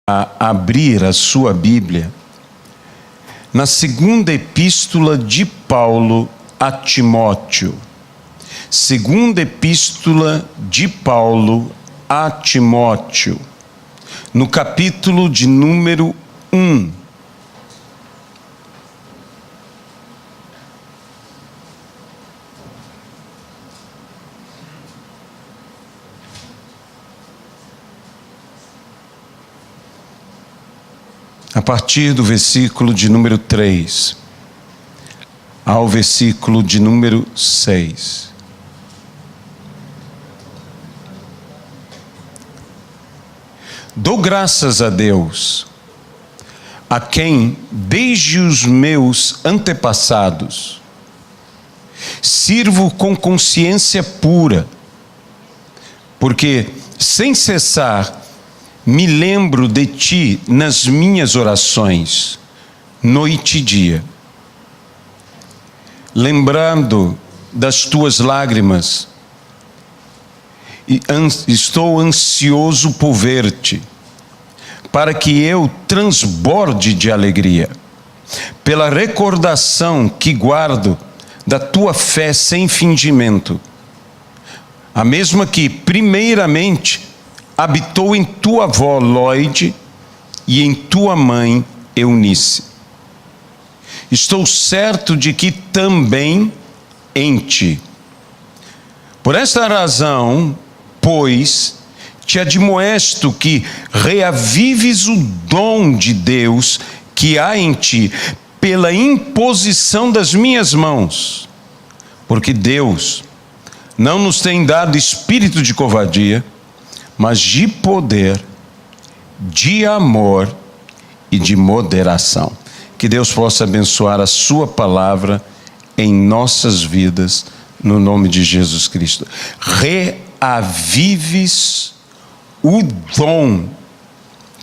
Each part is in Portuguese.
a abrir a sua Bíblia na segunda epístola de Paulo a Timóteo. Segunda epístola de Paulo a Timóteo, no capítulo de número 1. A partir do versículo de número 3 ao versículo de número 6. Dou graças a Deus, a quem, desde os meus antepassados, sirvo com consciência pura, porque, sem cessar, me lembro de ti nas minhas orações, noite e dia. Lembrando das tuas lágrimas, e estou ansioso por ver-te, para que eu transborde de alegria, pela recordação que guardo da tua fé sem fingimento, a mesma que, primeiramente, habitou em tua avó Lóide e em tua mãe Eunice. Estou certo de que também em ti. Por esta razão, pois, te admoesto que reavives o dom de Deus que há em ti, pela imposição das minhas mãos. Porque Deus não nos tem dado espírito de covardia, mas de poder, de amor e de moderação. Que Deus possa abençoar a sua palavra em nossas vidas, no nome de Jesus Cristo. Reavives o dom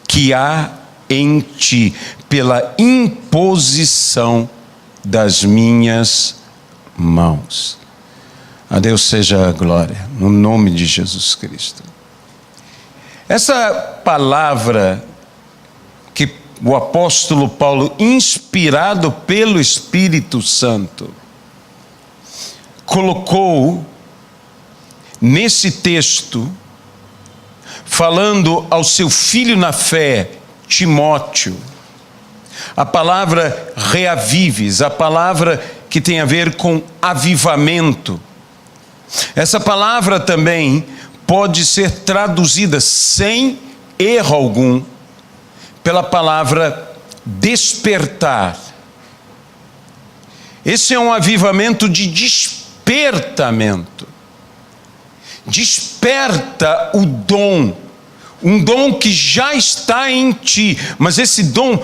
que há em ti, pela imposição das minhas mãos. A Deus seja a glória, no nome de Jesus Cristo. Essa palavra que o apóstolo Paulo, inspirado pelo Espírito Santo, colocou nesse texto, falando ao seu filho na fé, Timóteo, a palavra reavives, a palavra que tem a ver com avivamento. Essa palavra também pode ser traduzida sem erro algum pela palavra despertar. Esse é um avivamento de despertamento. Desperta o dom, um dom que já está em ti, mas esse dom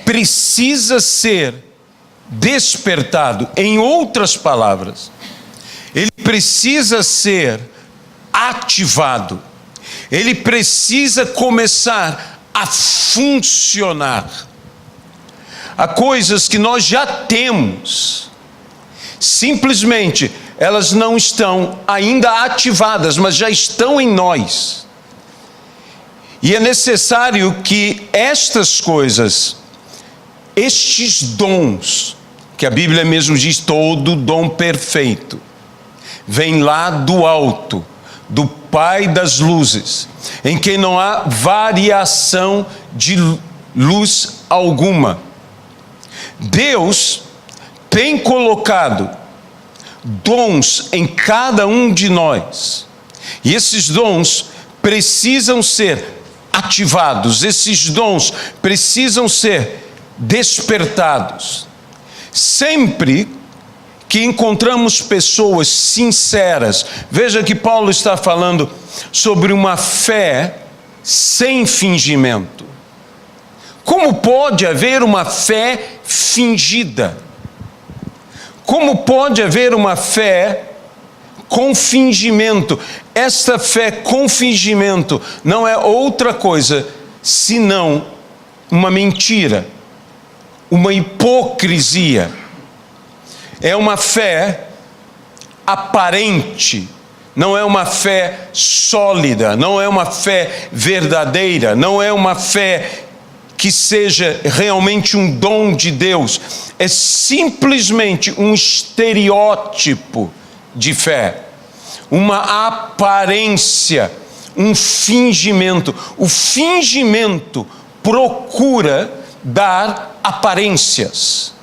precisa ser despertado. Em outras palavras, ele precisa ser ativado, ele precisa começar a funcionar. Há coisas que nós já temos, simplesmente elas não estão ainda ativadas, mas já estão em nós. E é necessário que estas coisas, estes dons, que a Bíblia mesmo diz, todo dom perfeito, vem lá do alto, do Pai das luzes, em quem não há variação de luz alguma. Deus tem colocado dons em cada um de nós, e esses dons precisam ser ativados, esses dons precisam ser despertados. Sempre que encontramos pessoas sinceras, veja que Paulo está falando sobre uma fé sem fingimento. Como pode haver uma fé fingida? Como pode haver uma fé com fingimento? Esta fé com fingimento não é outra coisa senão uma mentira, uma hipocrisia. É uma fé aparente, não é uma fé sólida, não é uma fé verdadeira, não é uma fé que seja realmente um dom de Deus. É simplesmente um estereótipo de fé, uma aparência, um fingimento. O fingimento procura dar aparências.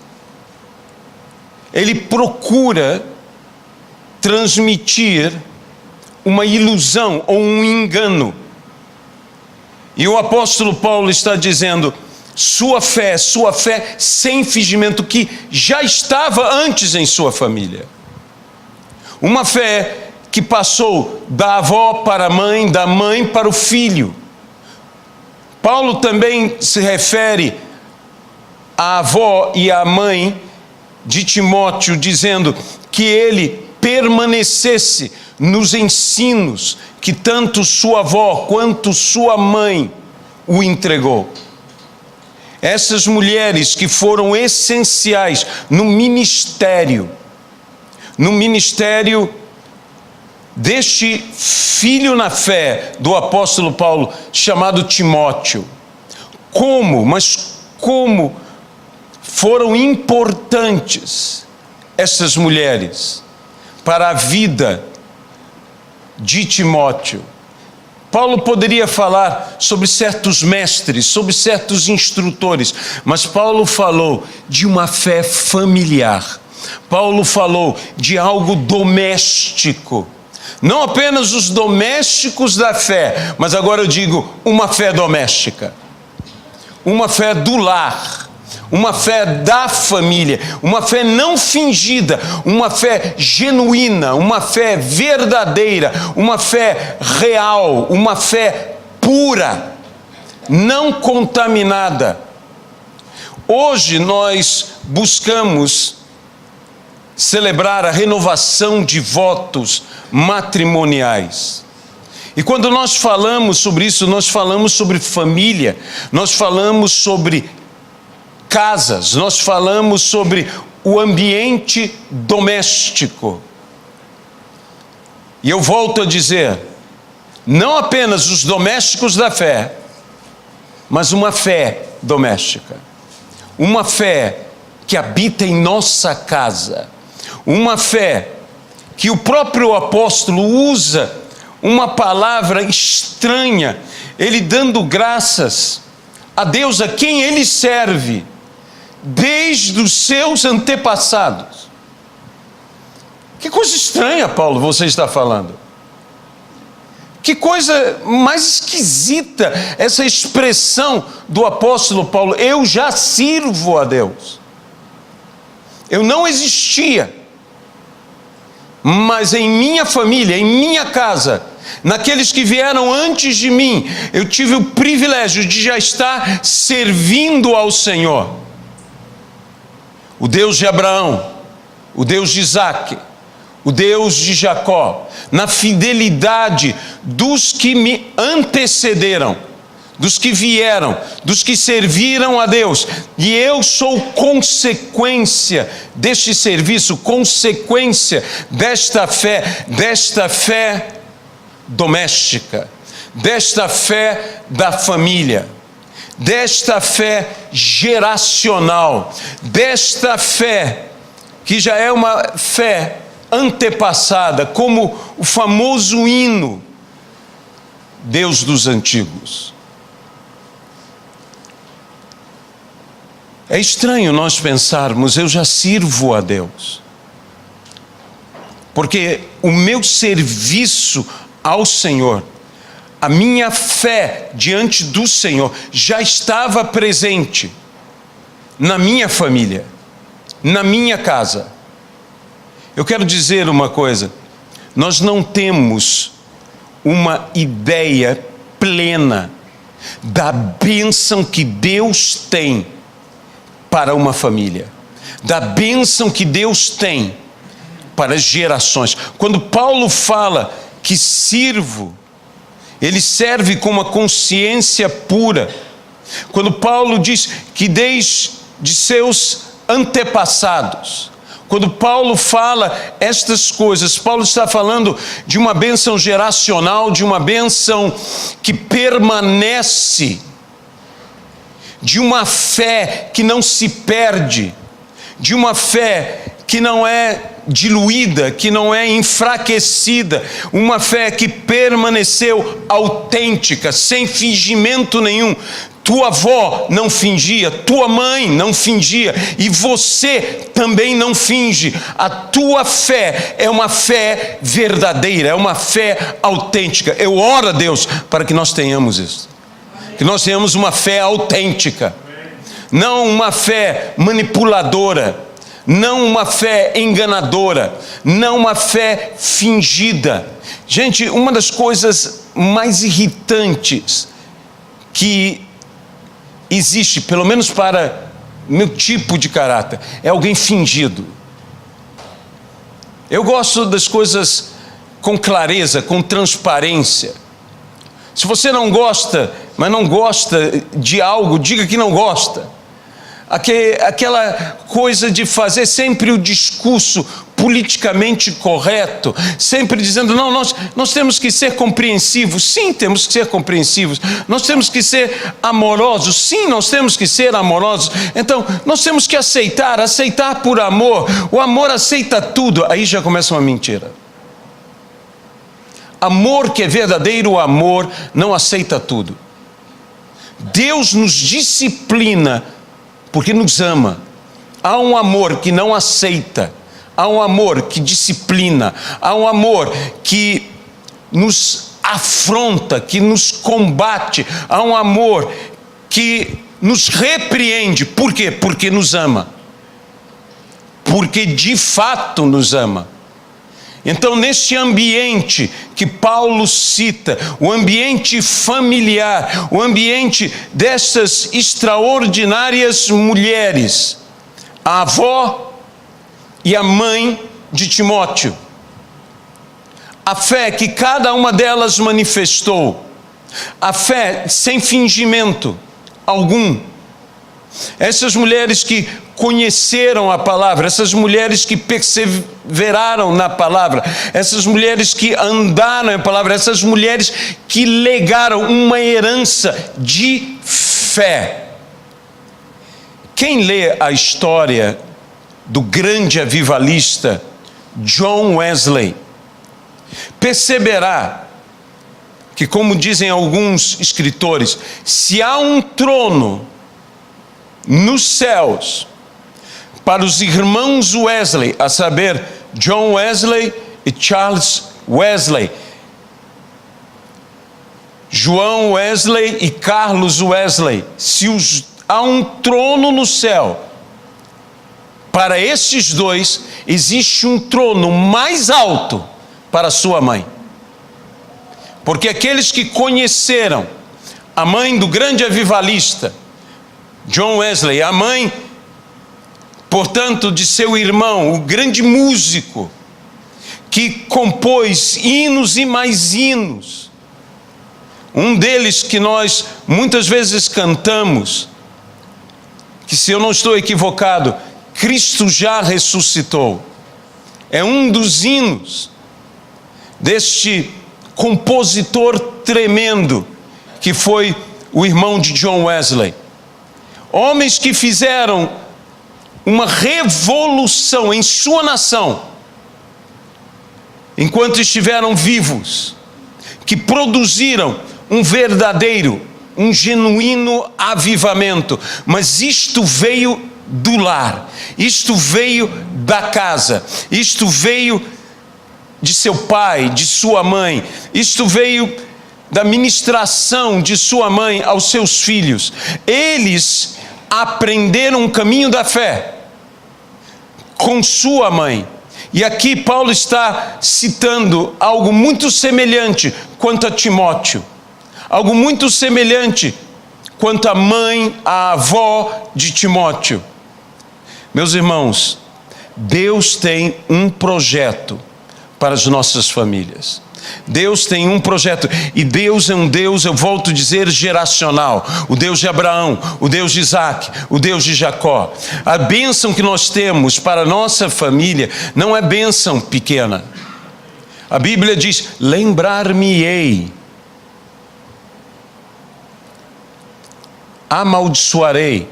Ele procura transmitir uma ilusão ou um engano. E o apóstolo Paulo está dizendo, sua fé sem fingimento, que já estava antes em sua família. Uma fé que passou da avó para a mãe, da mãe para o filho. Paulo também se refere à avó e à mãe de Timóteo, dizendo que ele permanecesse nos ensinos que tanto sua avó quanto sua mãe o entregou. Essas mulheres que foram essenciais no ministério deste filho na fé do apóstolo Paulo, chamado Timóteo. Como foram importantes essas mulheres para a vida de Timóteo. Paulo poderia falar sobre certos mestres, sobre certos instrutores, mas Paulo falou de uma fé familiar. Paulo falou de algo doméstico. Não apenas os domésticos da fé, mas agora eu digo uma fé doméstica. Uma fé do lar. Uma fé da família, uma fé não fingida, uma fé genuína, uma fé verdadeira, uma fé real, uma fé pura, não contaminada. Hoje nós buscamos celebrar a renovação de votos matrimoniais. E quando nós falamos sobre isso, nós falamos sobre família, nós falamos sobre casas, nós falamos sobre o ambiente doméstico. E eu volto a dizer, não apenas os domésticos da fé, mas uma fé doméstica. Uma fé que habita em nossa casa. Uma fé que o próprio apóstolo usa uma palavra estranha, ele dando graças a Deus a quem ele serve, desde os seus antepassados. Que coisa estranha, Paulo, você está falando. Que coisa mais esquisita essa expressão do apóstolo Paulo. Eu já sirvo a Deus. Eu não existia, mas em minha família, em minha casa, naqueles que vieram antes de mim, eu tive o privilégio de já estar servindo ao Senhor. O Deus de Abraão, o Deus de Isaque, o Deus de Jacó, na fidelidade dos que me antecederam, dos que vieram, dos que serviram a Deus. E eu sou consequência deste serviço, consequência desta fé doméstica, desta fé da família, desta fé geracional, desta fé que já é uma fé antepassada, como o famoso hino Deus dos antigos. É estranho nós pensarmos, eu já sirvo a Deus, porque o meu serviço ao Senhor, a minha fé diante do Senhor já estava presente na minha família, na minha casa. Eu quero dizer uma coisa, nós não temos uma ideia plena da bênção que Deus tem para uma família, da bênção que Deus tem para gerações. Quando Paulo fala que sirvo, ele serve com uma consciência pura. Quando Paulo diz que desde seus antepassados, Quando Paulo fala estas coisas, Paulo está falando de uma bênção geracional, de uma bênção que permanece, de uma fé que não se perde, de uma fé que não é diluída, que não é enfraquecida, uma fé que permaneceu autêntica, sem fingimento nenhum. Tua avó não fingia, tua mãe não fingia, e você também não finge. A tua fé é uma fé verdadeira, é uma fé autêntica. Eu oro a Deus para que nós tenhamos isso, que nós tenhamos uma fé autêntica, não uma fé manipuladora, não uma fé enganadora, não uma fé fingida. Gente, uma das coisas mais irritantes que existe, pelo menos para meu tipo de caráter, é alguém fingido. Eu gosto das coisas com clareza, com transparência. Se você não gosta, mas não gosta de algo, diga que não gosta. Aquela coisa de fazer sempre o discurso politicamente correto, sempre dizendo, não, nós temos que ser compreensivos. Sim, temos que ser compreensivos. Nós temos que ser amorosos. Sim, nós temos que ser amorosos. Então, nós temos que aceitar por amor. O amor aceita tudo. Aí já começa uma mentira. Amor que é verdadeiro, o amor não aceita tudo. Deus nos disciplina porque nos ama. Há um amor que não aceita, há um amor que disciplina, há um amor que nos afronta, que nos combate, há um amor que nos repreende. Por quê? Porque nos ama. Porque de fato nos ama. Então, neste ambiente que Paulo cita, o ambiente familiar, o ambiente dessas extraordinárias mulheres, a avó e a mãe de Timóteo, a fé que cada uma delas manifestou, a fé sem fingimento algum, essas mulheres que conheceram a palavra, essas mulheres que perseveraram na palavra, essas mulheres que andaram na palavra, essas mulheres que legaram uma herança de fé. Quem lê a história do grande avivalista John Wesley, perceberá que, como dizem alguns escritores, se há um trono nos céus para os irmãos Wesley, a saber, John Wesley e Charles Wesley, João Wesley e Carlos Wesley, há um trono no céu, para estes dois, existe um trono mais alto para sua mãe. Porque aqueles que conheceram a mãe do grande avivalista, John Wesley, a mãe, portanto, de seu irmão, o grande músico, que compôs hinos e mais hinos. Um deles que nós muitas vezes cantamos, que, se eu não estou equivocado, Cristo já ressuscitou. É um dos hinos deste compositor tremendo, que foi o irmão de John Wesley. Homens que fizeram uma revolução em sua nação, enquanto estiveram vivos, que produziram um verdadeiro, um genuíno avivamento. Mas isto veio do lar, isto veio da casa, isto veio de seu pai, de sua mãe, isto veio da ministração de sua mãe aos seus filhos. Eles aprenderam o caminho da fé com sua mãe. E aqui Paulo está citando algo muito semelhante quanto a Timóteo, algo muito semelhante quanto a mãe, a avó de Timóteo. Meus irmãos, Deus tem um projeto para as nossas famílias. Deus tem um projeto, e Deus é um Deus, eu volto a dizer, geracional. O Deus de Abraão, o Deus de Isaac, o Deus de Jacó. A bênção que nós temos para a nossa família não é bênção pequena. A Bíblia diz: lembrar-me-ei, amaldiçoarei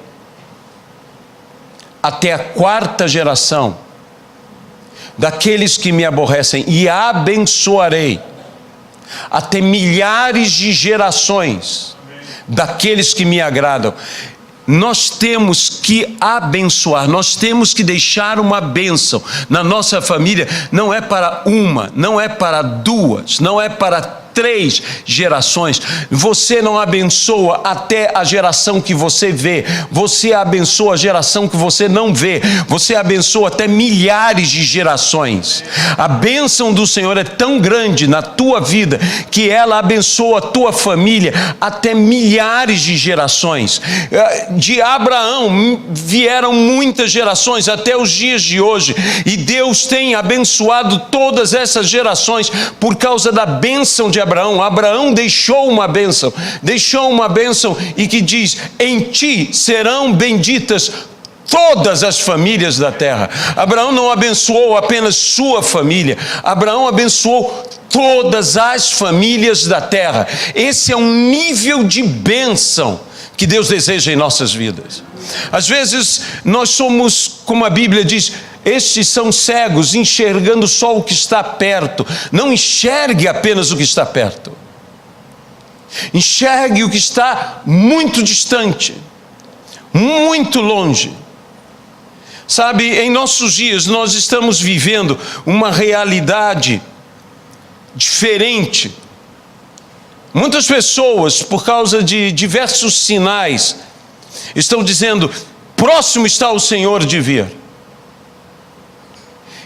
até a 4ª geração daqueles que me aborrecem, e abençoarei até milhares de gerações daqueles que me agradam. Nós temos que abençoar, nós temos que deixar uma bênção na nossa família. Não é para uma, não é para 2, não é para 3 gerações. Você não abençoa até a geração que você vê, você abençoa a geração que você não vê, você abençoa até milhares de gerações. A bênção do Senhor é tão grande na tua vida que ela abençoa a tua família até milhares de gerações. De Abraão vieram muitas gerações até os dias de hoje, e Deus tem abençoado todas essas gerações por causa da bênção de Abraão. Abraão deixou uma bênção e que diz: em ti serão benditas todas as famílias da terra. Abraão não abençoou apenas sua família, Abraão abençoou todas as famílias da terra. Esse é um nível de bênção que Deus deseja em nossas vidas. Às vezes nós somos, como a Bíblia diz, estes são cegos, enxergando só o que está perto. Não enxergue apenas o que está perto. Enxergue o que está muito distante, muito longe. Sabe, em nossos dias nós estamos vivendo uma realidade diferente. Muitas pessoas, por causa de diversos sinais, estão dizendo: próximo está o Senhor de vir.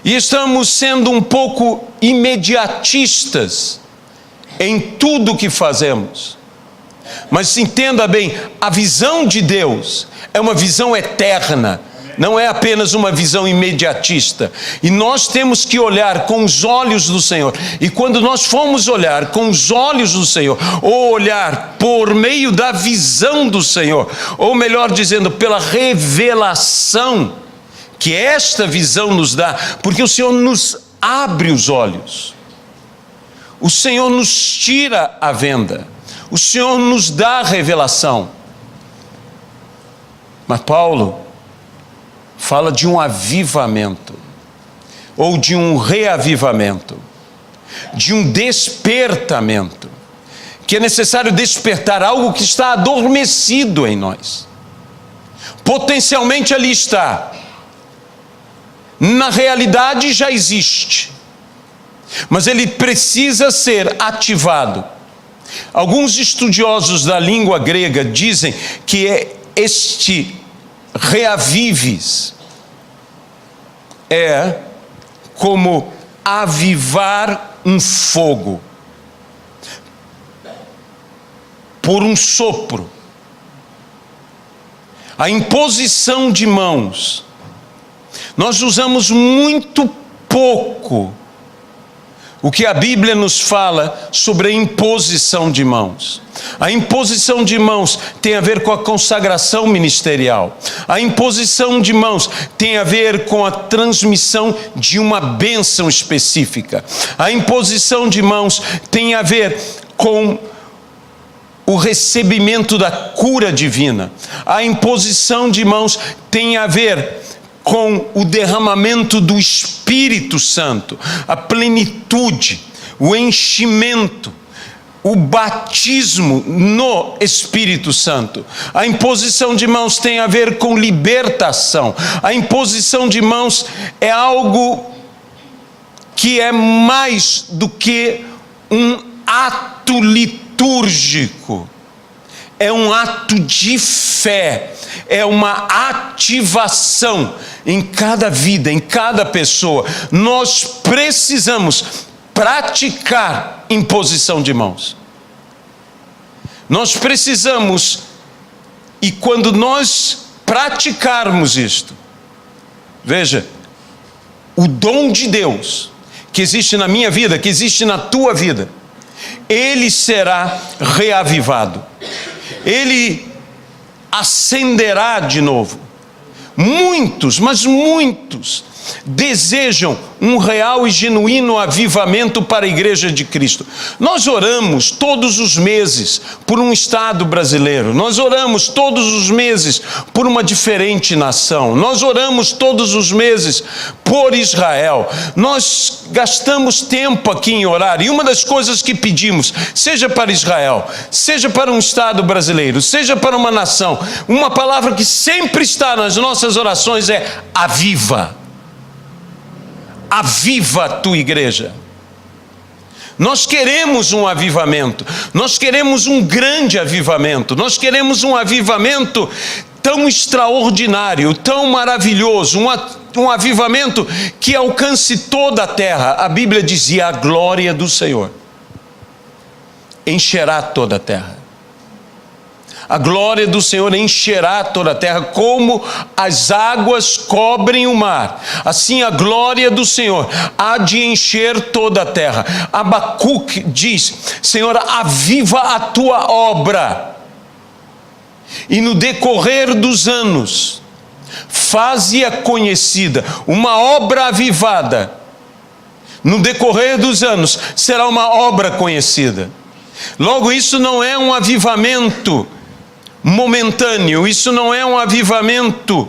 E estamos sendo um pouco imediatistas em tudo que fazemos. Mas entenda bem, a visão de Deus é uma visão eterna, não é apenas uma visão imediatista. E nós temos que olhar com os olhos do Senhor. E quando nós formos olhar com os olhos do Senhor, ou olhar por meio da visão do Senhor, ou melhor dizendo, pela revelação que esta visão nos dá, porque o Senhor nos abre os olhos, o Senhor nos tira a venda, o Senhor nos dá a revelação. Mas Paulo fala de um avivamento, ou de um reavivamento, de um despertamento, que é necessário despertar algo que está adormecido em nós. Potencialmente ali está, na realidade já existe, mas ele precisa ser ativado. Alguns estudiosos da língua grega dizem que este reavives é como avivar um fogo por um sopro. A imposição de mãos, nós usamos muito pouco o que a Bíblia nos fala sobre a imposição de mãos. A imposição de mãos tem a ver com a consagração ministerial. A imposição de mãos tem a ver com a transmissão de uma bênção específica. A imposição de mãos tem a ver com o recebimento da cura divina. A imposição de mãos tem a ver com o derramamento do Espírito Santo, a plenitude, o enchimento, o batismo no Espírito Santo. A imposição de mãos tem a ver com libertação. A imposição de mãos é algo que é mais do que um ato litúrgico. É um ato de fé, é uma ativação em cada vida, em cada pessoa. Nós precisamos praticar imposição de mãos. Nós precisamos, e quando nós praticarmos isto, veja, o dom de Deus, que existe na minha vida, que existe na tua vida, ele será reavivado. Ele acenderá de novo. Muitos, mas muitos, desejam um real e genuíno avivamento para a Igreja de Cristo. Nós oramos todos os meses por um Estado brasileiro, nós oramos todos os meses por uma diferente nação, nós oramos todos os meses por Israel, nós gastamos tempo aqui em orar, e uma das coisas que pedimos, seja para Israel, seja para um Estado brasileiro, seja para uma nação, uma palavra que sempre está nas nossas orações é: aviva. Aviva a tua igreja. Nós queremos um avivamento, nós queremos um grande avivamento, nós queremos um avivamento tão extraordinário, tão maravilhoso, um avivamento que alcance toda a terra. A Bíblia dizia: a glória do Senhor encherá toda a terra. A glória do Senhor encherá toda a terra, como as águas cobrem o mar. Assim a glória do Senhor há de encher toda a terra. Abacuque diz: Senhor, aviva a tua obra, e no decorrer dos anos faze-a conhecida. Uma obra avivada, no decorrer dos anos, será uma obra conhecida. Logo, isso não é um avivamento momentâneo, isso não é um avivamento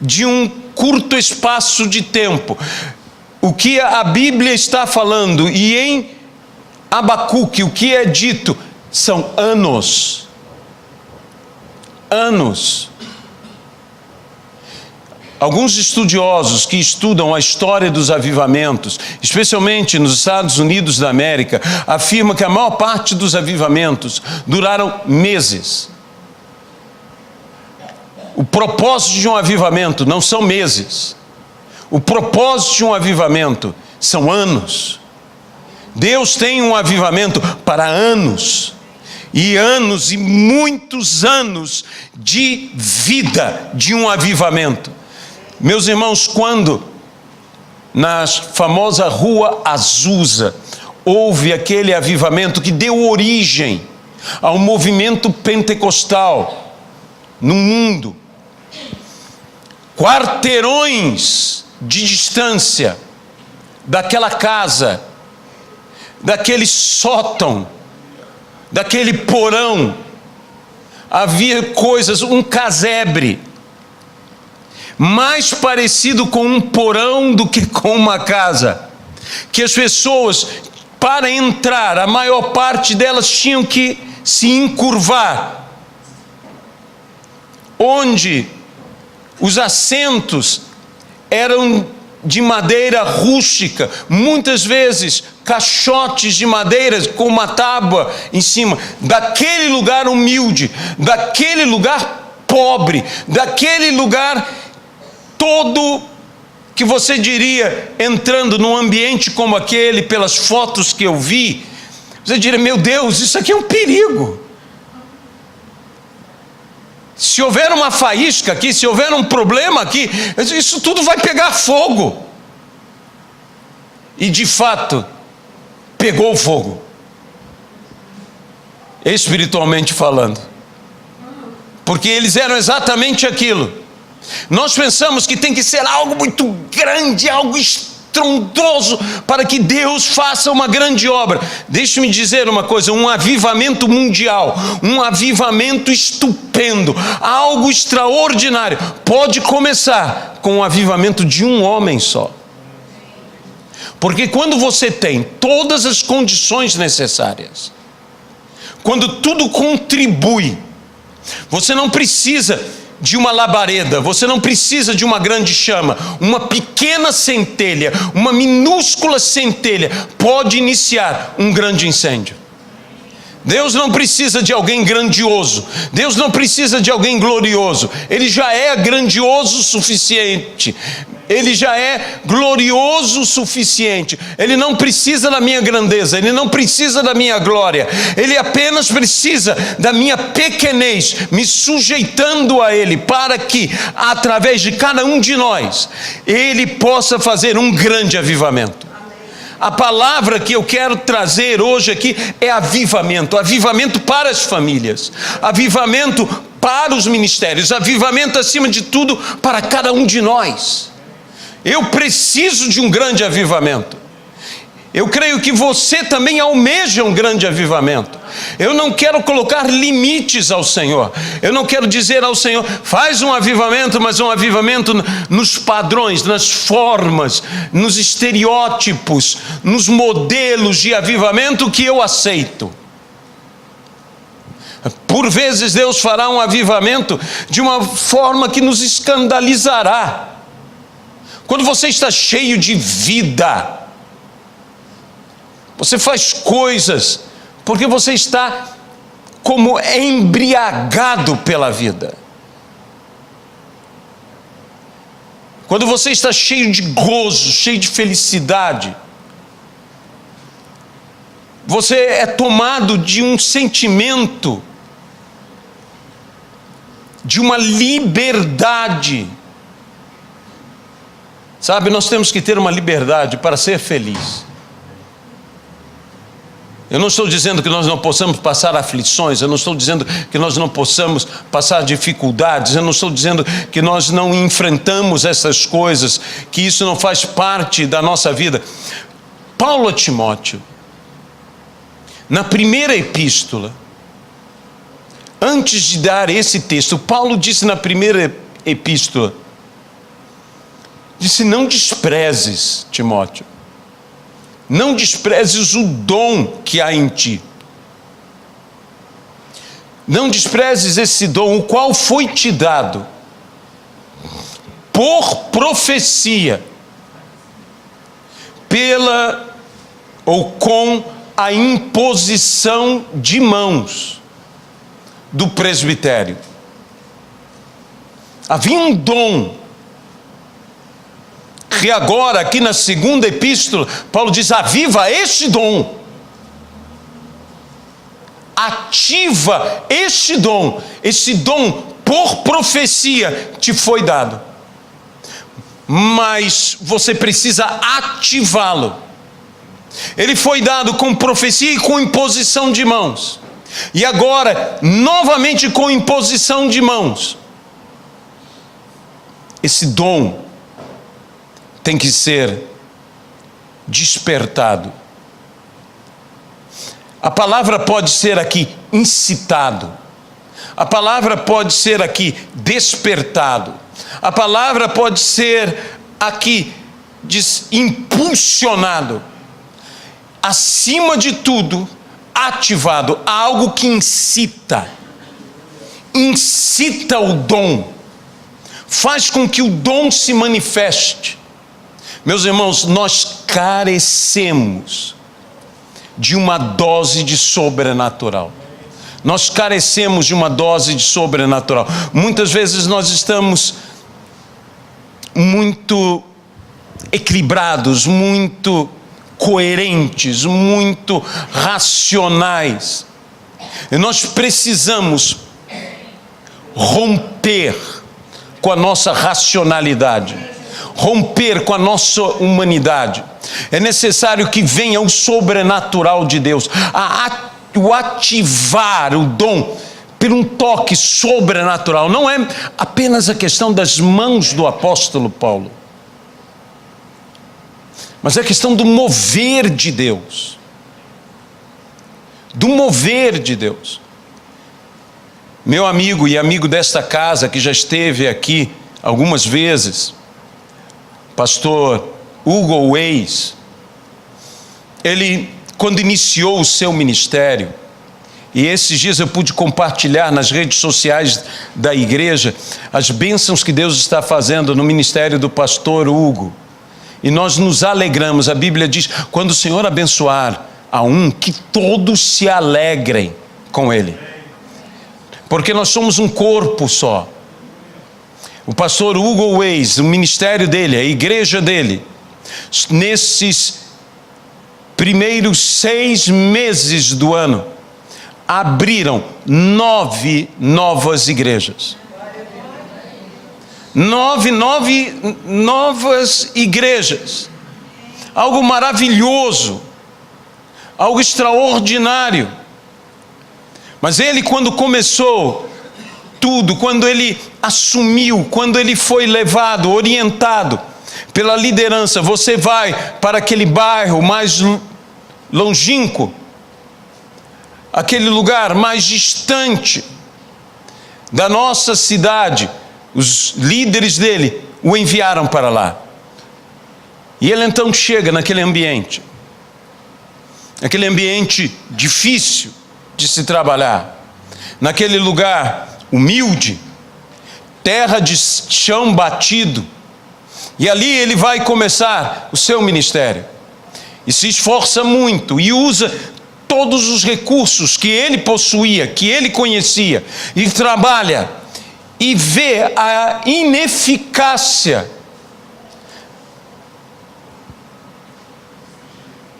de um curto espaço de tempo. O que a Bíblia está falando, e em Abacuque o que é dito, são anos. Anos. Alguns estudiosos que estudam a história dos avivamentos, especialmente nos Estados Unidos da América, afirmam que a maior parte dos avivamentos duraram meses. O propósito de um avivamento não são meses. O propósito de um avivamento são anos. Deus tem um avivamento para anos. E anos e muitos anos de vida de um avivamento. Meus irmãos, quando na famosa Rua Azusa houve aquele avivamento que deu origem ao movimento pentecostal no mundo, quarteirões de distância daquela casa, daquele sótão, daquele porão, havia coisas, um casebre, mais parecido com um porão do que com uma casa, que as pessoas, para entrar, a maior parte delas tinham que se encurvar, onde os assentos eram de madeira rústica, muitas vezes caixotes de madeira com uma tábua em cima, daquele lugar humilde, daquele lugar pobre, daquele lugar todo que você diria, entrando num ambiente como aquele, pelas fotos que eu vi, você diria: meu Deus, isso aqui é um perigo. Se houver uma faísca aqui, se houver um problema aqui, isso tudo vai pegar fogo. E de fato, pegou fogo, espiritualmente falando, porque eles eram exatamente aquilo. Nós pensamos que tem que ser algo muito grande, algo estrondoso, para que Deus faça uma grande obra. Deixe-me dizer uma coisa: um avivamento mundial, um avivamento estupendo, algo extraordinário, pode começar com o avivamento de um homem só. Porque quando você tem todas as condições necessárias, quando tudo contribui, você não precisa de uma labareda, você não precisa de uma grande chama, uma pequena centelha, uma minúscula centelha pode iniciar um grande incêndio. Deus não precisa de alguém grandioso, Deus não precisa de alguém glorioso, Ele já é grandioso o suficiente. Ele já é glorioso o suficiente. Ele não precisa da minha grandeza, Ele não precisa da minha glória. Ele apenas precisa da minha pequenez, me sujeitando a Ele, para que, através de cada um de nós, Ele possa fazer um grande avivamento. A palavra que eu quero trazer hoje aqui é avivamento. Avivamento para as famílias, avivamento para os ministérios, avivamento acima de tudo para cada um de nós. Eu preciso de um grande avivamento. Eu creio que você também almeja um grande avivamento. Eu não quero colocar limites ao Senhor. Eu não quero dizer ao Senhor, faz um avivamento, mas um avivamento nos padrões, nas formas, nos estereótipos, nos modelos de avivamento que eu aceito. Por vezes Deus fará um avivamento de uma forma que nos escandalizará. Quando você está cheio de vida, você faz coisas porque você está como embriagado pela vida. Quando você está cheio de gozo, cheio de felicidade, você é tomado de um sentimento, de uma liberdade. Sabe, nós temos que ter uma liberdade para ser feliz. Eu não estou dizendo que nós não possamos passar aflições, eu não estou dizendo que nós não possamos passar dificuldades, eu não estou dizendo que nós não enfrentamos essas coisas, que isso não faz parte da nossa vida. Paulo a Timóteo, na primeira epístola, antes de dar esse texto, Paulo disse na primeira epístola, disse: não desprezes, Timóteo, não desprezes o dom que há em ti. Não desprezes esse dom, o qual foi te dado por profecia, pela ou com a imposição de mãos do presbitério. Havia um dom que agora, aqui na segunda epístola, Paulo diz: aviva este dom, ativa este dom. Esse dom por profecia te foi dado, mas você precisa ativá-lo. Ele foi dado com profecia e com imposição de mãos, e agora novamente com imposição de mãos. Esse dom tem que ser despertado. A palavra pode ser aqui incitado, a palavra pode ser aqui despertado, a palavra pode ser aqui impulsionado, acima de tudo ativado. Há algo que incita o dom, faz com que o dom se manifeste. Meus irmãos, nós carecemos de uma dose de sobrenatural. Nós carecemos de uma dose de sobrenatural. Muitas vezes nós estamos muito equilibrados, muito coerentes, muito racionais. E nós precisamos romper com a nossa racionalidade, romper com a nossa humanidade. É necessário que venha o sobrenatural de Deus, o ativar o dom por um toque sobrenatural. Não é apenas a questão das mãos do apóstolo Paulo, mas é a questão do mover de Deus. Do mover de Deus. Meu amigo e amigo desta casa, que já esteve aqui algumas vezes, pastor Hugo Weiss, ele, quando iniciou o seu ministério, e esses dias eu pude compartilhar nas redes sociais da igreja as bênçãos que Deus está fazendo no ministério do pastor Hugo, e nós nos alegramos. A Bíblia diz: quando o Senhor abençoar a um, que todos se alegrem com ele, porque nós somos um corpo só. o pastor Hugo Weiss, o ministério dele, a igreja dele, nesses primeiros 6 meses do ano, abriram 9 novas igrejas. 9 novas igrejas. Algo maravilhoso, algo extraordinário. Mas ele, quando começou tudo, quando ele assumiu, quando ele foi levado, orientado pela liderança, você vai para aquele bairro mais longínquo, aquele lugar mais distante da nossa cidade, os líderes dele o enviaram para lá. E ele então chega naquele ambiente difícil de se trabalhar, naquele lugar humilde, terra de chão batido, e ali ele vai começar o seu ministério, e se esforça muito, e usa todos os recursos que ele possuía, que ele conhecia, e trabalha, e vê a ineficácia,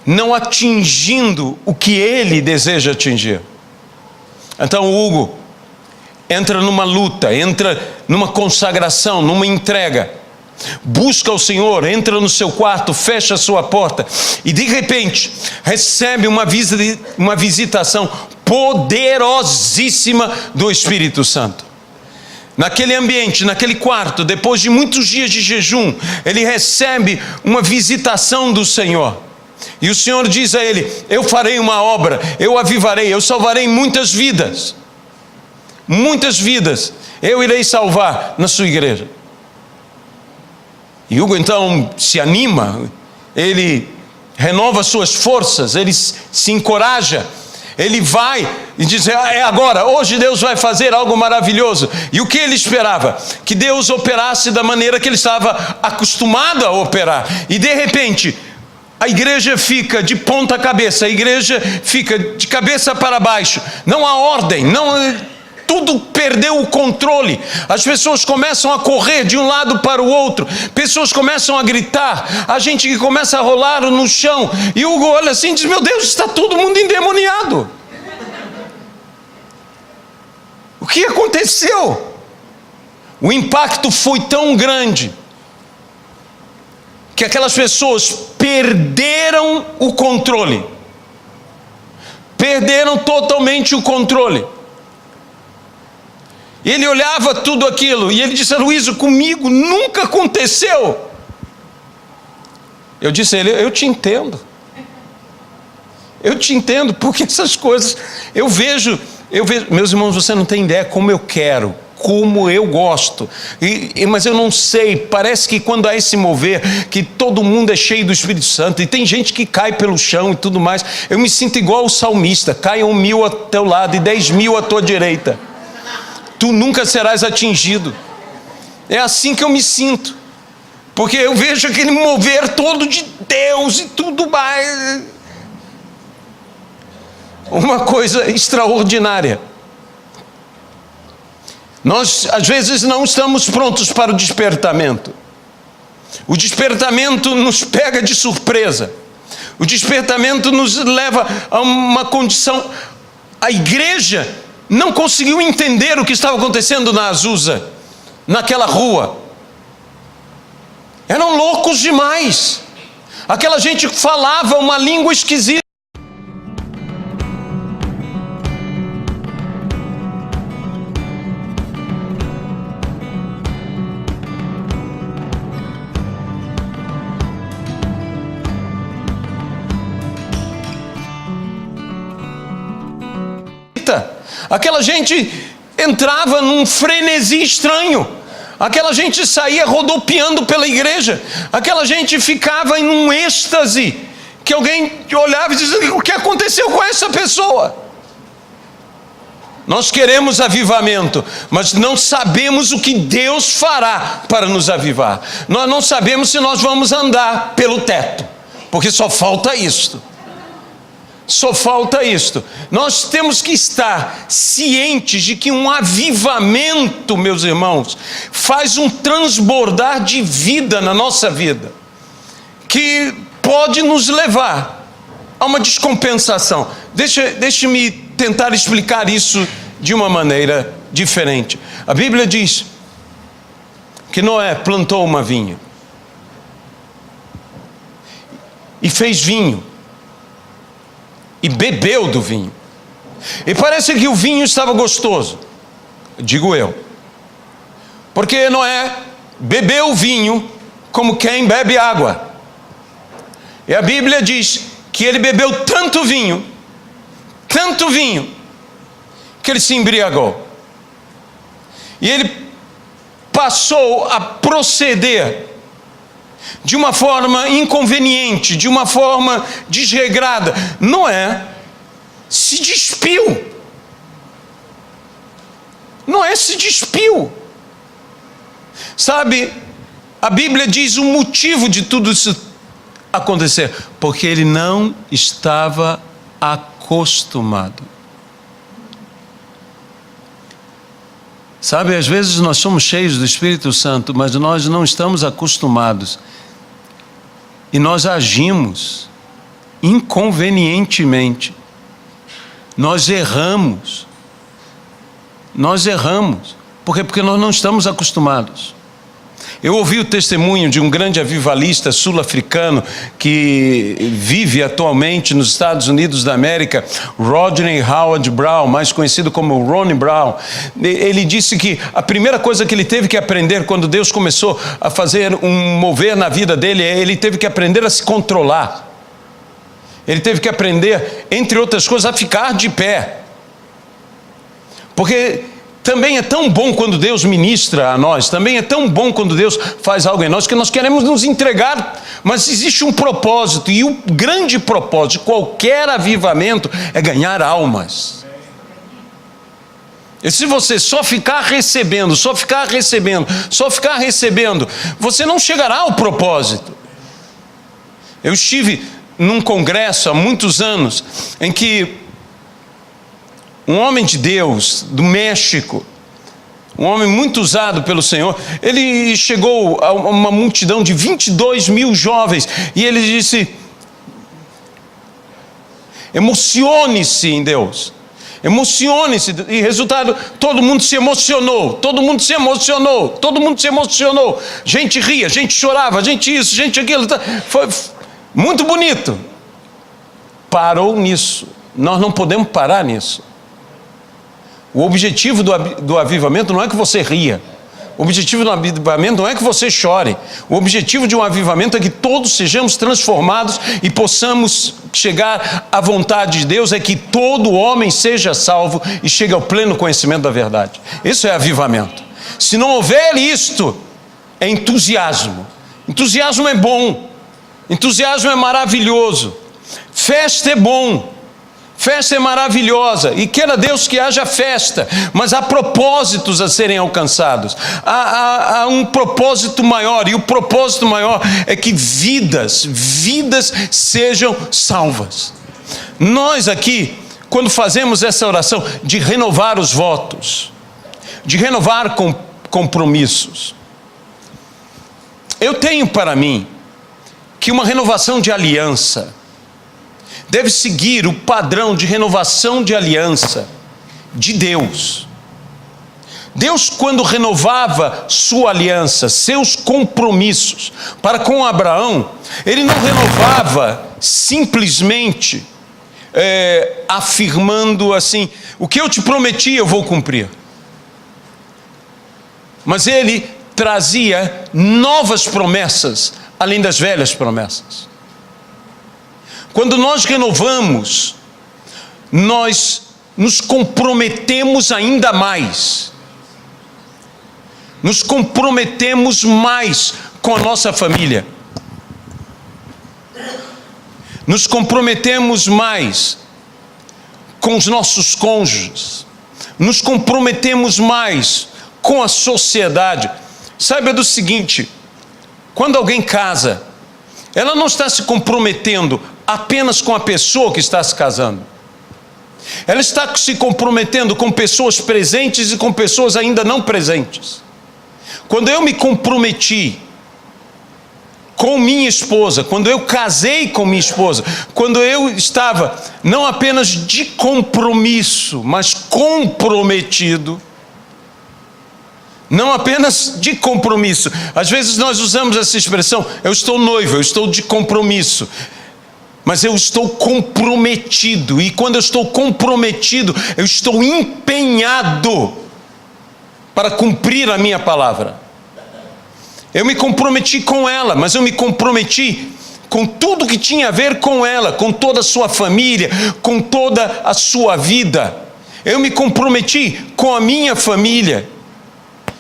não atingindo o que ele deseja atingir. Então Hugo entra numa luta, entra numa consagração, numa entrega, busca o Senhor, entra no seu quarto, fecha a sua porta e de repente recebe uma visitação poderosíssima do Espírito Santo. Naquele ambiente, naquele quarto, depois de muitos dias de jejum, ele recebe uma visitação do Senhor. E o Senhor diz a ele: eu farei uma obra, eu avivarei, eu salvarei muitas vidas. Muitas vidas eu irei salvar na sua igreja. E Hugo então se anima, ele renova suas forças, ele se encoraja, ele vai e diz: é agora, hoje Deus vai fazer algo maravilhoso. E o que ele esperava? Que Deus operasse da maneira que ele estava acostumado a operar. E de repente a igreja fica de ponta cabeça, a igreja fica de cabeça para baixo, não há ordem, tudo perdeu o controle, as pessoas começam a correr de um lado para o outro, pessoas começam a gritar, a gente que começa a rolar no chão, e Hugo olha assim e diz: meu Deus, está todo mundo endemoniado. O que aconteceu? O impacto foi tão grande que aquelas pessoas perderam o controle, perderam totalmente o controle. E ele olhava tudo aquilo e ele disse: Aloysio, comigo nunca aconteceu. Eu disse a ele: eu te entendo, porque essas coisas eu vejo, meus irmãos, você não tem ideia como eu quero, como eu gosto, mas eu não sei, parece que quando há esse mover, que todo mundo é cheio do Espírito Santo, e tem gente que cai pelo chão e tudo mais, eu me sinto igual o salmista: caiam 1000 ao teu lado e 10.000 à tua direita, tu nunca serás atingido. É assim que eu me sinto, porque eu vejo aquele mover todo de Deus e tudo mais, uma coisa extraordinária. Nós, às vezes, não estamos prontos para o despertamento. O despertamento nos pega de surpresa. O despertamento nos leva a uma condição... A igreja não conseguiu entender o que estava acontecendo na Azusa, naquela rua. Eram loucos demais. Aquela gente falava uma língua esquisita. Aquela gente entrava num frenesi estranho, aquela gente saía rodopiando pela igreja, aquela gente ficava em um êxtase, que alguém olhava e dizia: o que aconteceu com essa pessoa? Nós queremos avivamento, mas não sabemos o que Deus fará para nos avivar. Nós não sabemos se nós vamos andar pelo teto, porque só falta isto. Só falta isto. Nós temos que estar cientes de que um avivamento, meus irmãos, faz um transbordar de vida na nossa vida, que pode nos levar a uma descompensação. Deixe-me tentar explicar isso de uma maneira diferente. A Bíblia diz que Noé plantou uma vinha e fez vinho e bebeu do vinho, e parece que o vinho estava gostoso, digo eu, porque Noé bebeu o vinho como quem bebe água, e a Bíblia diz que ele bebeu tanto vinho, que ele se embriagou, e ele passou a proceder de uma forma inconveniente, de uma forma desregrada. Noé se despiu. Sabe, a Bíblia diz o motivo de tudo isso acontecer: porque ele não estava acostumado. Sabe, às vezes nós somos cheios do Espírito Santo, mas nós não estamos acostumados. E nós agimos inconvenientemente. Nós erramos. Por quê? Porque nós não estamos acostumados. Eu ouvi o testemunho de um grande avivalista sul-africano que vive atualmente nos Estados Unidos da América, Rodney Howard-Browne, mais conhecido como Ronnie Brown. Ele disse que a primeira coisa que ele teve que aprender quando Deus começou a fazer um mover na vida dele, ele teve que aprender a se controlar. Ele teve que aprender, entre outras coisas, a ficar de pé. Porque também é tão bom quando Deus ministra a nós, também é tão bom quando Deus faz algo em nós, que nós queremos nos entregar, mas existe um propósito, e o grande propósito de qualquer avivamento é ganhar almas. E se você só ficar recebendo, você não chegará ao propósito. Eu estive num congresso há muitos anos, em que um homem de Deus, do México, um homem muito usado pelo Senhor, ele chegou a uma multidão de 22 mil jovens, e ele disse: emocione-se em Deus, emocione-se, e resultado, todo mundo se emocionou, gente ria, gente chorava, gente isso, gente aquilo, foi muito bonito. Parou nisso. Nós não podemos parar nisso. O objetivo do avivamento não é que você ria. O objetivo do avivamento não é que você chore. O objetivo de um avivamento é que todos sejamos transformados e possamos chegar à vontade de Deus, é que todo homem seja salvo e chegue ao pleno conhecimento da verdade. Isso é avivamento. Se não houver isto, é entusiasmo. Entusiasmo é bom. Entusiasmo é maravilhoso. Festa é bom. Festa é maravilhosa, e queira Deus que haja festa, mas há propósitos a serem alcançados, há um propósito maior, e o propósito maior é que vidas sejam salvas. Nós aqui, quando fazemos essa oração de renovar os votos, de renovar compromissos, eu tenho para mim que uma renovação de aliança deve seguir o padrão de renovação de aliança de Deus. Deus, quando renovava sua aliança, seus compromissos para com Abraão, ele não renovava simplesmente afirmando assim: o que eu te prometi eu vou cumprir. Mas ele trazia novas promessas, além das velhas promessas. Quando nós renovamos, nós nos comprometemos ainda mais. Nos comprometemos mais com a nossa família. Nos comprometemos mais com os nossos cônjuges. Nos comprometemos mais com a sociedade. Saiba do seguinte: quando alguém casa, ela não está se comprometendo apenas com a pessoa que está se casando. Ela está se comprometendo com pessoas presentes e com pessoas ainda não presentes. Quando eu me comprometi com minha esposa, quando eu casei com minha esposa, quando eu estava não apenas de compromisso, mas comprometido, não apenas de compromisso. Às vezes nós usamos essa expressão, eu estou noivo, eu estou de compromisso. Mas eu estou comprometido, e quando eu estou comprometido, eu estou empenhado para cumprir a minha palavra. Eu me comprometi com ela, mas eu me comprometi com tudo que tinha a ver com ela, com toda a sua família, com toda a sua vida. Eu me comprometi com a minha família.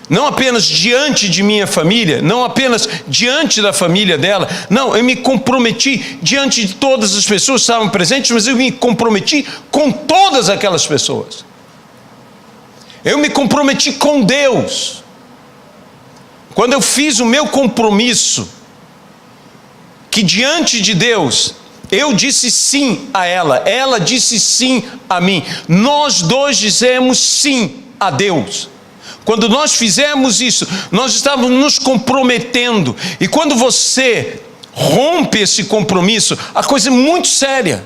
Não apenas diante de minha família, não apenas diante da família dela, não, eu me comprometi diante de todas as pessoas que estavam presentes, mas eu me comprometi com todas aquelas pessoas. Eu me comprometi com Deus. Quando eu fiz o meu compromisso, que diante de Deus, eu disse sim a ela, ela disse sim a mim, nós dois dizemos sim a Deus. Quando nós fizemos isso, nós estávamos nos comprometendo. E quando você rompe esse compromisso, a coisa é muito séria.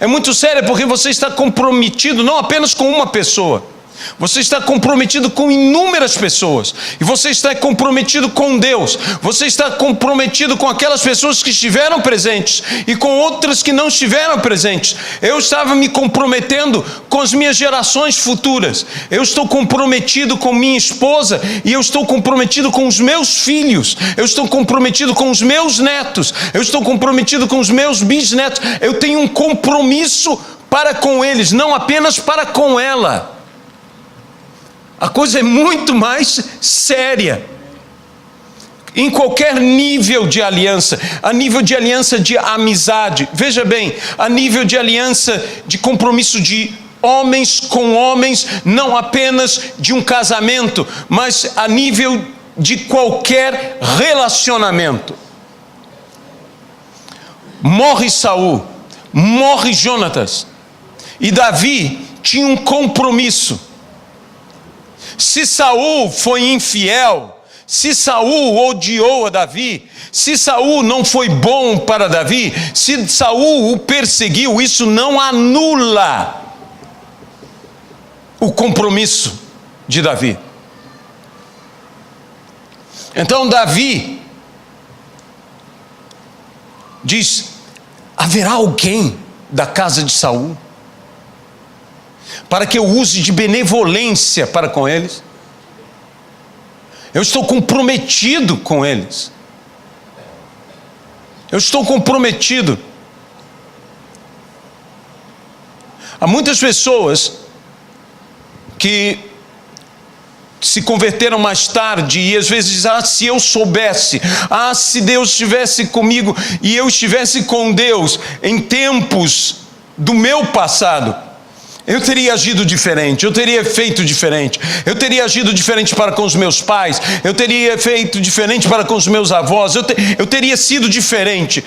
É muito séria porque você está comprometido não apenas com uma pessoa. Você está comprometido com inúmeras pessoas. E você está comprometido com Deus. Você está comprometido com aquelas pessoas que estiveram presentes e com outras que não estiveram presentes. Eu estava me comprometendo com as minhas gerações futuras. Eu estou comprometido com minha esposa e eu estou comprometido com os meus filhos. Eu estou comprometido com os meus netos. Eu estou comprometido com os meus bisnetos. Eu tenho um compromisso para com eles, não apenas para com ela. A coisa é muito mais séria. Em qualquer nível de aliança, a nível de aliança de amizade, veja bem, a nível de aliança de compromisso de homens com homens, não apenas de um casamento, mas a nível de qualquer relacionamento. Morre Saul, morre Jonatas, e Davi tinha um compromisso. Se Saul foi infiel, se Saul odiou a Davi, se Saul não foi bom para Davi, se Saul o perseguiu, isso não anula o compromisso de Davi. Então Davi diz: haverá alguém da casa de Saul para que eu use de benevolência para com eles? Eu estou comprometido com eles. Eu estou comprometido. Há muitas pessoas que se converteram mais tarde e às vezes dizem: se eu soubesse, se Deus estivesse comigo e eu estivesse com Deus em tempos do meu passado, eu teria agido diferente, eu teria feito diferente, eu teria agido diferente para com os meus pais, eu teria feito diferente para com os meus avós, eu teria sido diferente,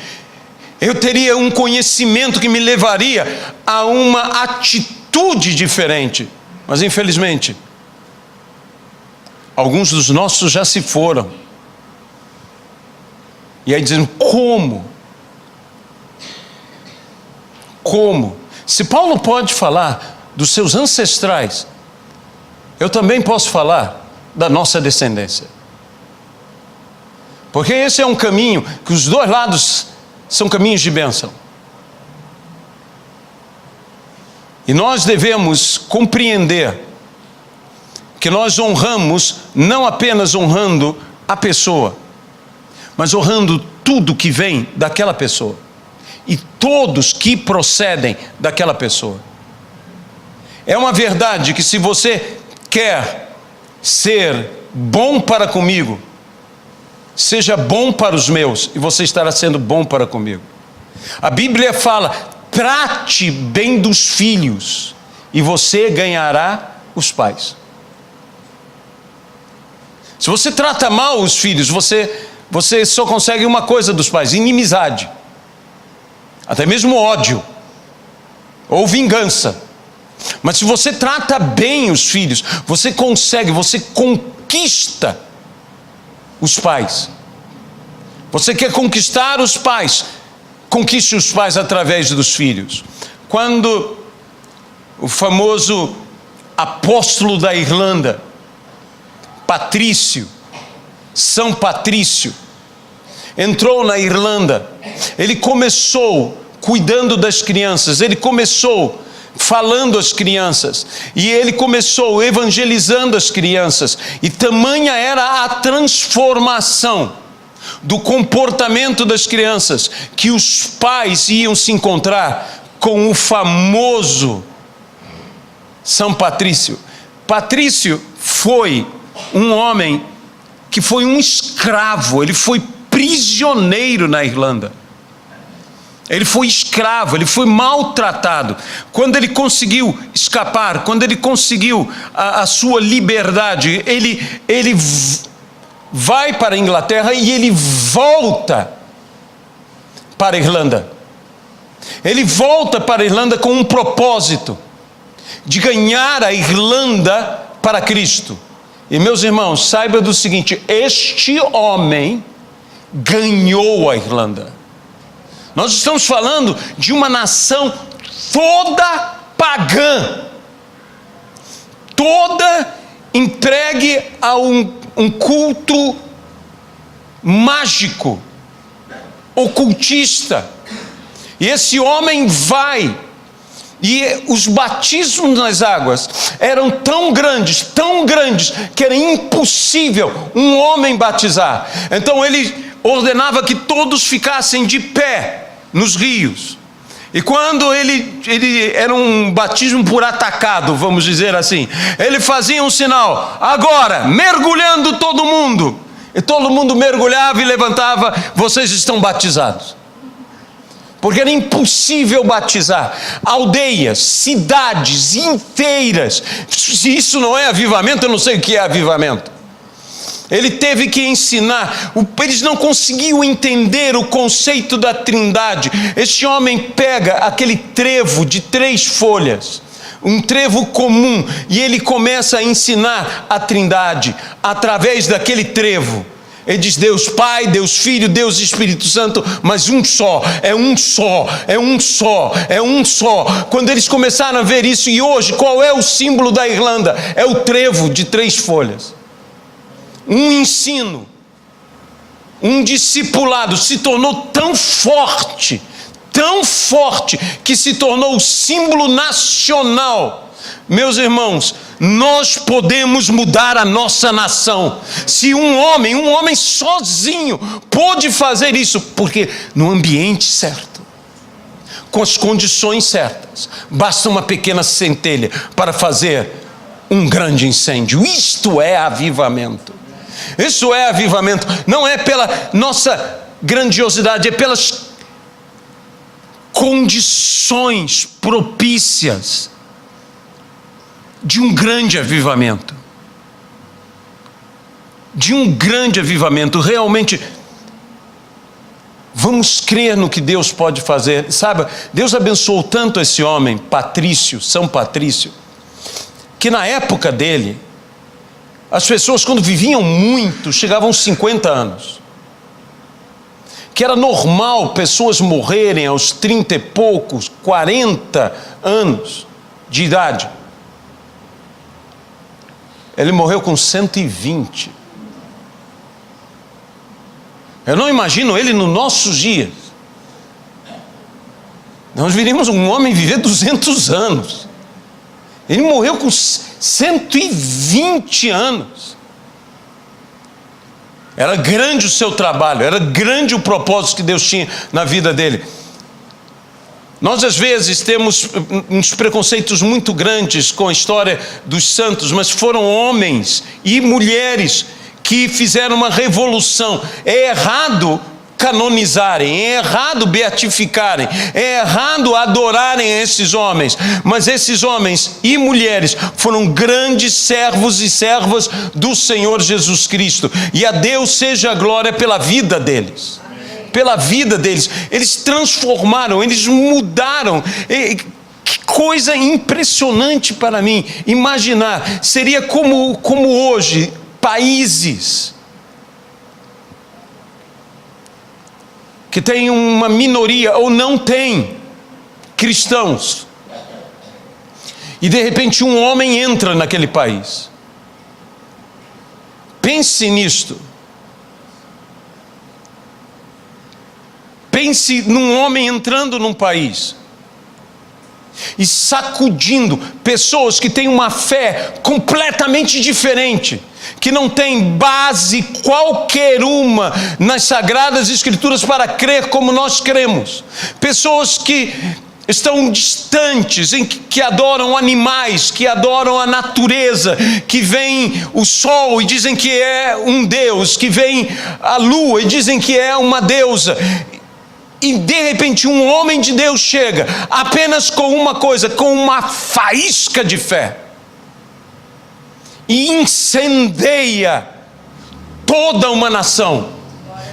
eu teria um conhecimento que me levaria a uma atitude diferente. Mas infelizmente, alguns dos nossos já se foram. E aí dizem: como? Como? Se Paulo pode falar dos seus ancestrais, eu também posso falar da nossa descendência. Porque esse é um caminho que os dois lados são caminhos de bênção. E nós devemos compreender que nós honramos, não apenas honrando a pessoa, mas honrando tudo que vem daquela pessoa. E todos que procedem daquela pessoa. É uma verdade que se você quer ser bom para comigo, seja bom para os meus, e você estará sendo bom para comigo. A Bíblia fala: trate bem dos filhos, e você ganhará os pais. Se você trata mal os filhos, você só consegue uma coisa dos pais: inimizade. até mesmo ódio ou vingança. Mas se você trata bem os filhos, você consegue, você conquista os pais. Você quer conquistar os pais, conquiste os pais através dos filhos. Quando o famoso apóstolo da Irlanda, Patrício, São Patrício, entrou na Irlanda, ele começou cuidando das crianças, ele começou falando às crianças, e ele começou evangelizando as crianças, e tamanha era a transformação do comportamento das crianças, que os pais iam se encontrar com o famoso São Patrício. Patrício foi um homem que foi um escravo, ele foi prisioneiro na Irlanda. Ele foi escravo, ele foi maltratado. Quando ele conseguiu escapar, quando ele conseguiu a sua liberdade, ele vai para a Inglaterra e ele volta para a Irlanda. Ele volta para a Irlanda com um propósito de ganhar a Irlanda para Cristo. E meus irmãos, saiba do seguinte: este homem ganhou a Irlanda. Nós estamos falando de uma nação toda pagã, toda entregue a um culto mágico, ocultista. E esse homem vai, e os batismos nas águas eram tão grandes, que era impossível um homem batizar. Então ele ordenava que todos ficassem de pé nos rios. E quando ele era um batismo por atacado, vamos dizer assim, ele fazia um sinal: agora, mergulhando todo mundo. E todo mundo mergulhava e levantava: vocês estão batizados. Porque era impossível batizar aldeias, cidades inteiras. Se isso não é avivamento, eu não sei o que é avivamento. Ele teve que ensinar, eles não conseguiam entender o conceito da Trindade. Este homem pega aquele trevo de 3 folhas, um trevo comum, e ele começa a ensinar a Trindade através daquele trevo. Ele diz: Deus Pai, Deus Filho, Deus Espírito Santo, mas um só, é um só, é um só, é um só. Quando eles começaram a ver isso, e hoje, qual é o símbolo da Irlanda? É o trevo de 3 folhas. Um ensino, um discipulado se tornou tão forte, que se tornou o símbolo nacional. Meus irmãos, nós podemos mudar a nossa nação. Se um homem sozinho pôde fazer isso, porque no ambiente certo, com as condições certas, basta uma pequena centelha para fazer um grande incêndio. Isto é avivamento. Isso é avivamento. Não é pela nossa grandiosidade, é pelas condições propícias de um grande avivamento. De um grande avivamento. Realmente, vamos crer no que Deus pode fazer. Sabe, Deus abençoou tanto esse homem, Patrício, São Patrício, que na época dele, as pessoas, quando viviam muito, chegavam aos 50 anos. Que era normal pessoas morrerem aos 30 e poucos, 40 anos de idade. Ele morreu com 120. Eu não imagino ele nos nossos dias. Nós viríamos um homem viver 200 anos. Ele morreu com 120 anos. Era grande o seu trabalho, era grande o propósito que Deus tinha na vida dele. Nós às vezes temos uns preconceitos muito grandes com a história dos santos, mas foram homens e mulheres que fizeram uma revolução. É errado canonizarem, é errado beatificarem, é errado adorarem esses homens, mas esses homens e mulheres foram grandes servos e servas do Senhor Jesus Cristo, e a Deus seja a glória pela vida deles. pela vida deles. Eles transformaram, eles mudaram. Que coisa impressionante para mim imaginar. Seria como hoje, países que tem uma minoria ou não tem cristãos, e de repente um homem entra naquele país. Pense nisto. Pense num homem entrando num país e sacudindo pessoas que têm uma fé completamente diferente, que não tem base qualquer uma nas Sagradas Escrituras para crer como nós cremos. Pessoas que estão distantes, que adoram animais, que adoram a natureza, que veem o sol e dizem que é um deus, que veem a lua e dizem que é uma deusa. E de repente um homem de Deus chega apenas com uma coisa, com uma faísca de fé, e incendeia toda uma nação.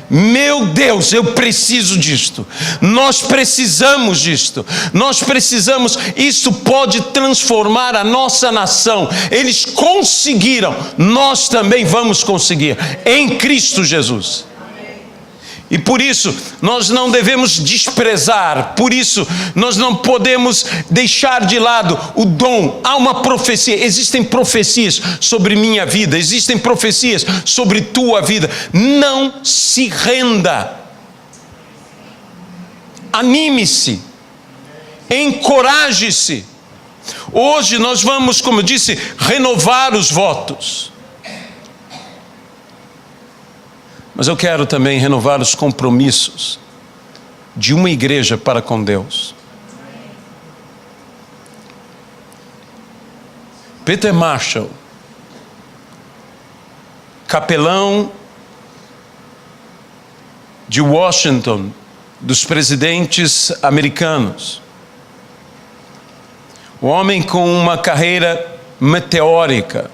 Meu Deus, eu preciso disto. Nós precisamos disto. Nós precisamos. Isso pode transformar a nossa nação. Eles conseguiram. Nós também vamos conseguir. Em Cristo Jesus. E por isso nós não devemos desprezar, por isso nós não podemos deixar de lado o dom. Há uma profecia, existem profecias sobre minha vida, existem profecias sobre tua vida. Não se renda, anime-se, encoraje-se. Hoje nós vamos, como eu disse, renovar os votos. Mas eu quero também renovar os compromissos de uma igreja para com Deus. Peter Marshall, capelão de Washington, dos presidentes americanos, um homem com uma carreira meteórica,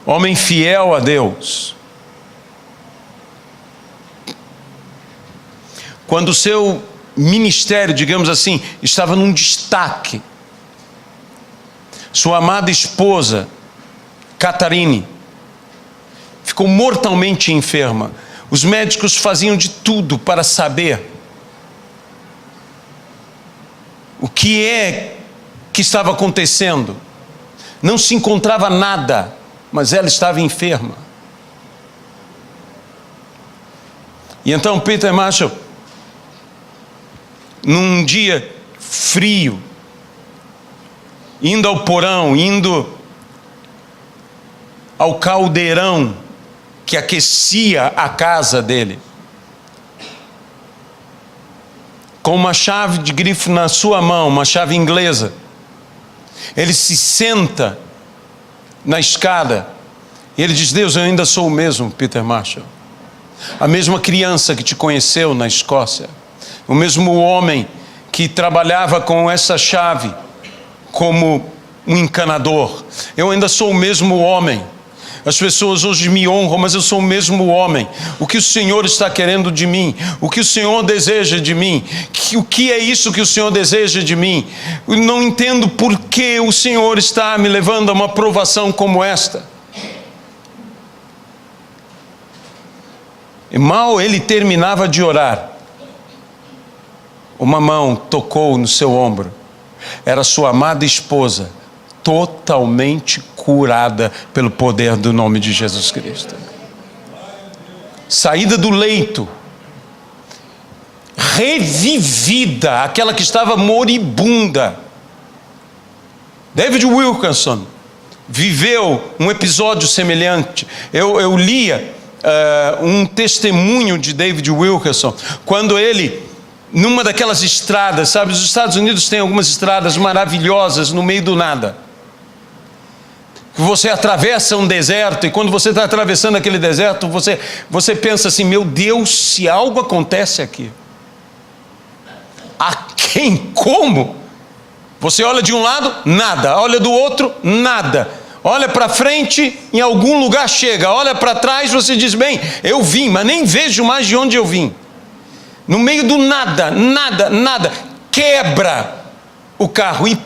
homem fiel a Deus. Quando o seu ministério, digamos assim, estava num destaque, sua amada esposa, Catharine, ficou mortalmente enferma. Os médicos faziam de tudo para saber o que estava acontecendo. Não se encontrava nada, mas ela estava enferma. E então Peter Marshall, num dia frio, indo ao porão, indo ao caldeirão que aquecia a casa dele, com uma chave de grifo na sua mão, uma chave inglesa, ele se senta na escada e ele diz: Deus, eu ainda sou o mesmo Peter Marshall, a mesma criança que te conheceu na Escócia, o mesmo homem que trabalhava com essa chave como um encanador. Eu ainda sou o mesmo homem. As pessoas hoje me honram, mas eu sou o mesmo homem. O que o Senhor está querendo de mim? O que o Senhor deseja de mim? O que é isso que o Senhor deseja de mim? Eu não entendo por que o Senhor está me levando a uma provação como esta. E mal ele terminava de orar, uma mão tocou no seu ombro. Era sua amada esposa, totalmente curada pelo poder do nome de Jesus Cristo. Saída do leito, revivida, aquela que estava moribunda. David Wilkerson viveu um episódio semelhante. Eu lia um testemunho de David Wilkerson, quando ele, numa daquelas estradas, sabe, os Estados Unidos têm algumas estradas maravilhosas no meio do nada. Você atravessa um deserto, e quando você está atravessando aquele deserto, você pensa assim: meu Deus, se algo acontece aqui, a quem? Como? Você olha de um lado, nada. Olha do outro, nada. Olha para frente, em algum lugar chega. Olha para trás, você diz, bem, eu vim, mas nem vejo mais de onde eu vim. No meio do nada, quebra o carro. E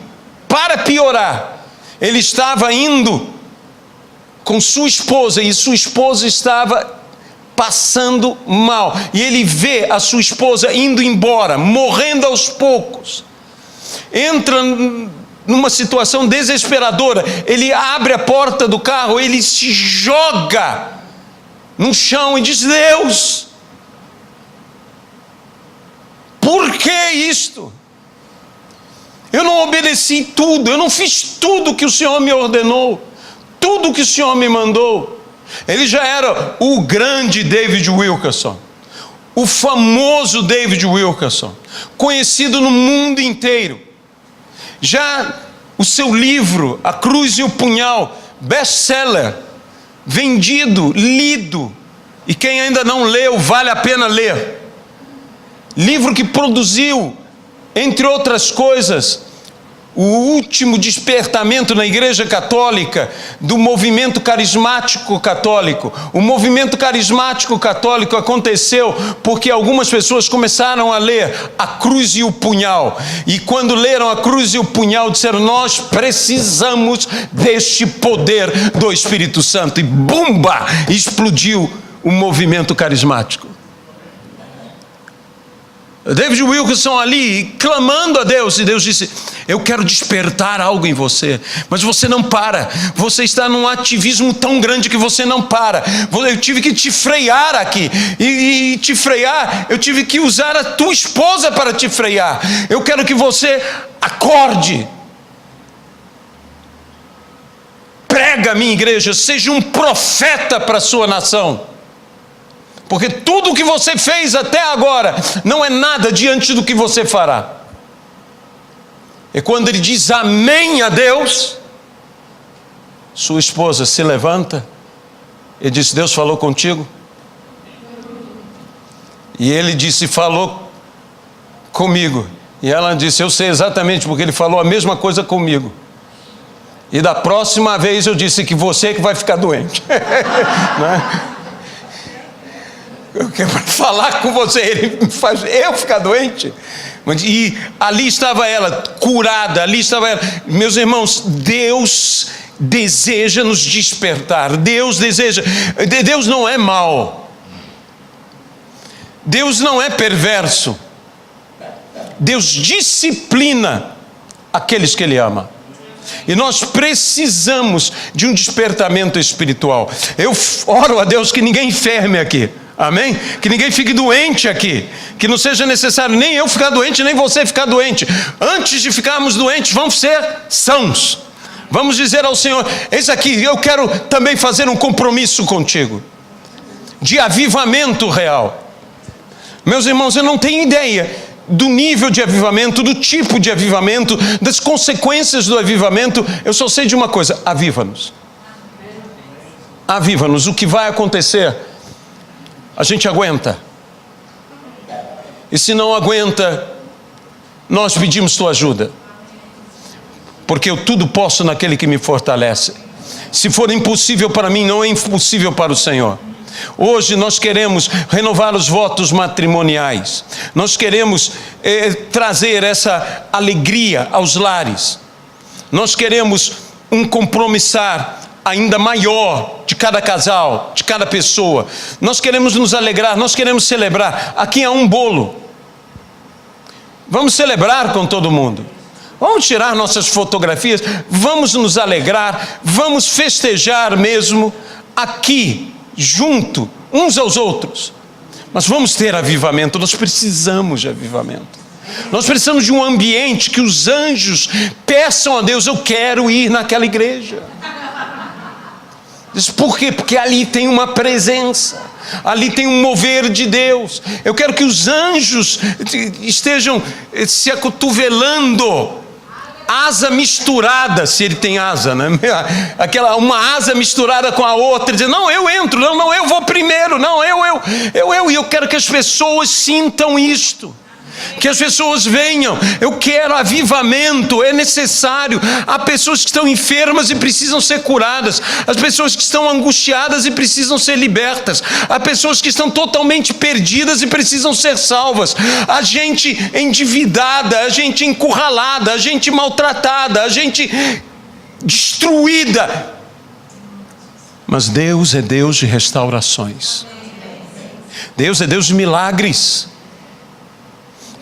para piorar, ele estava indo com sua esposa, e sua esposa estava passando mal. E ele vê a sua esposa indo embora, morrendo aos poucos. Entra numa situação desesperadora. Ele abre a porta do carro, ele se joga no chão e diz, Deus, por que isto? Eu não obedeci tudo, eu não fiz tudo que o Senhor me ordenou, tudo que o Senhor me mandou. Ele já era o grande David Wilkerson, o famoso David Wilkerson, conhecido no mundo inteiro. Já o seu livro, A Cruz e o Punhal, best-seller, vendido, lido, e quem ainda não leu, vale a pena ler. Livro que produziu, entre outras coisas, o último despertamento na Igreja Católica do movimento carismático católico. O movimento carismático católico aconteceu porque algumas pessoas começaram a ler A Cruz e o Punhal. E quando leram A Cruz e o Punhal, disseram, nós precisamos deste poder do Espírito Santo. E bumba! Explodiu o movimento carismático. David Wilkerson ali, clamando a Deus, e Deus disse, eu quero despertar algo em você, mas você não para, você está num ativismo tão grande que você não para. Eu tive que te frear aqui, e te frear, eu tive que usar a tua esposa para te frear. Eu quero que você acorde, prega a minha igreja, seja um profeta para a sua nação. Porque tudo o que você fez até agora não é nada diante do que você fará. E quando ele diz amém a Deus, sua esposa se levanta e diz, Deus falou contigo? E ele disse, falou comigo. E ela disse, eu sei exatamente, porque ele falou a mesma coisa comigo. E da próxima vez eu disse que você que vai ficar doente. Não é? Eu quero falar com você, ele faz eu ficar doente. E ali estava ela, curada, ali estava ela. Meus irmãos, Deus deseja nos despertar. Deus não é mau. Deus não é perverso. Deus disciplina aqueles que Ele ama. E nós precisamos de um despertamento espiritual. Eu oro a Deus que ninguém enferme aqui. Amém? Que ninguém fique doente aqui. Que não seja necessário nem eu ficar doente, nem você ficar doente. Antes de ficarmos doentes, vamos ser sãos. Vamos dizer ao Senhor, eis aqui, eu quero também fazer um compromisso contigo. De avivamento real. Meus irmãos, eu não tenho ideia do nível de avivamento, do tipo de avivamento, das consequências do avivamento. Eu só sei de uma coisa, aviva-nos. Aviva-nos, o que vai acontecer? A gente aguenta. E se não aguenta, nós pedimos tua ajuda. Porque eu tudo posso naquele que me fortalece. Se for impossível para mim, não é impossível para o Senhor. Hoje nós queremos renovar os votos matrimoniais. Nós queremos trazer essa alegria aos lares. Nós queremos um compromissar ainda maior de cada casal, de cada pessoa. Nós queremos nos alegrar, nós queremos celebrar. Aqui há um bolo. Vamos celebrar com todo mundo. Vamos tirar nossas fotografias, vamos nos alegrar, vamos festejar mesmo aqui, junto, uns aos outros. Mas vamos ter avivamento, nós precisamos de avivamento. Nós precisamos de um ambiente que os anjos peçam a Deus, eu quero ir naquela igreja. Diz, por quê? Porque ali tem uma presença, ali tem um mover de Deus. Eu quero que os anjos estejam se acotovelando, asa misturada, se ele tem asa, né? Uma asa misturada com a outra, dizendo, não, eu entro, não, eu vou primeiro, não, e eu quero que as pessoas sintam isto. Que as pessoas venham. Eu quero avivamento, é necessário. Há pessoas que estão enfermas e precisam ser curadas. As pessoas que estão angustiadas e precisam ser libertas. Há pessoas que estão totalmente perdidas e precisam ser salvas. Há gente endividada, há gente encurralada, há gente maltratada, há gente destruída. Mas Deus é Deus de restaurações. Deus é Deus de milagres.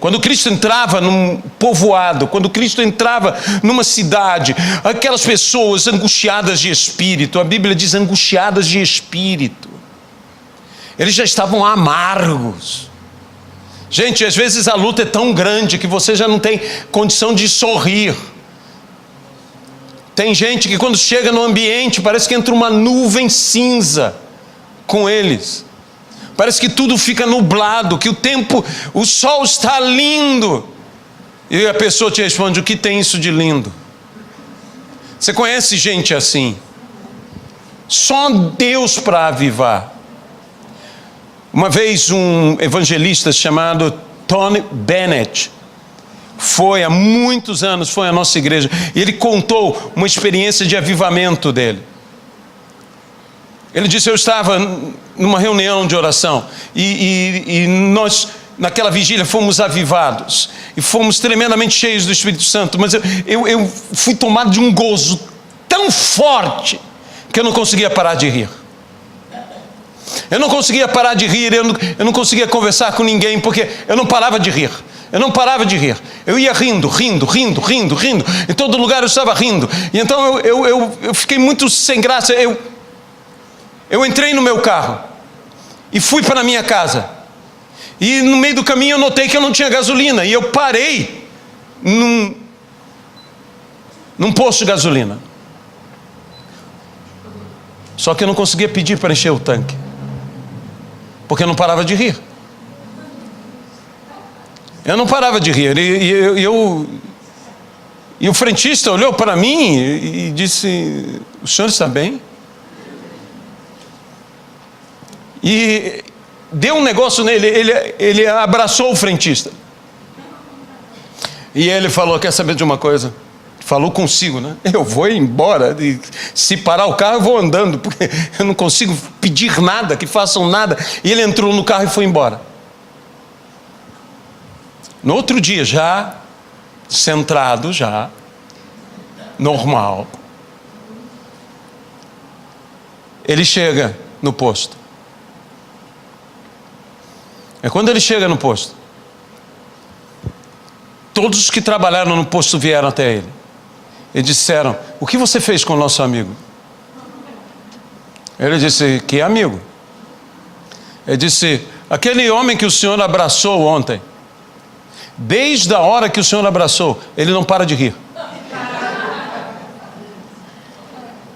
Quando Cristo entrava num povoado, quando Cristo entrava numa cidade, aquelas pessoas angustiadas de espírito, a Bíblia diz angustiadas de espírito, eles já estavam amargos. Gente, às vezes a luta é tão grande que você já não tem condição de sorrir. Tem gente que quando chega no ambiente parece que entra uma nuvem cinza com eles. Parece que tudo fica nublado, que o sol está lindo. E a pessoa te responde: o que tem isso de lindo? Você conhece gente assim? Só Deus para avivar. Uma vez um evangelista chamado Tony Bennett há muitos anos, foi à nossa igreja, e ele contou uma experiência de avivamento dele. Ele disse: eu estava numa reunião de oração e nós, naquela vigília, fomos avivados e fomos tremendamente cheios do Espírito Santo, mas eu fui tomado de um gozo tão forte que eu não conseguia parar de rir. Eu não conseguia parar de rir, eu não conseguia conversar com ninguém, porque eu não parava de rir. Eu não parava de rir. Eu ia rindo. Em todo lugar eu estava rindo. E então eu fiquei muito sem graça. Eu entrei no meu carro e fui para a minha casa. E no meio do caminho eu notei que eu não tinha gasolina. E eu parei num posto de gasolina. Só que eu não conseguia pedir para encher o tanque, porque eu não parava de rir. Eu não parava de rir. E o frentista olhou para mim e disse: o senhor está bem? E deu um negócio nele, ele abraçou o frentista. E ele falou: quer saber de uma coisa? Falou consigo, né? Eu vou embora, e se parar o carro eu vou andando, porque eu não consigo pedir nada, que façam nada. E ele entrou no carro e foi embora. No outro dia, já centrado, já normal, ele chega no posto. É quando ele chega no posto, todos os que trabalharam no posto vieram até ele e disseram: o que você fez com o nosso amigo? Ele disse: que amigo? Ele disse: aquele homem que o senhor abraçou ontem, desde a hora que o senhor abraçou, ele não para de rir.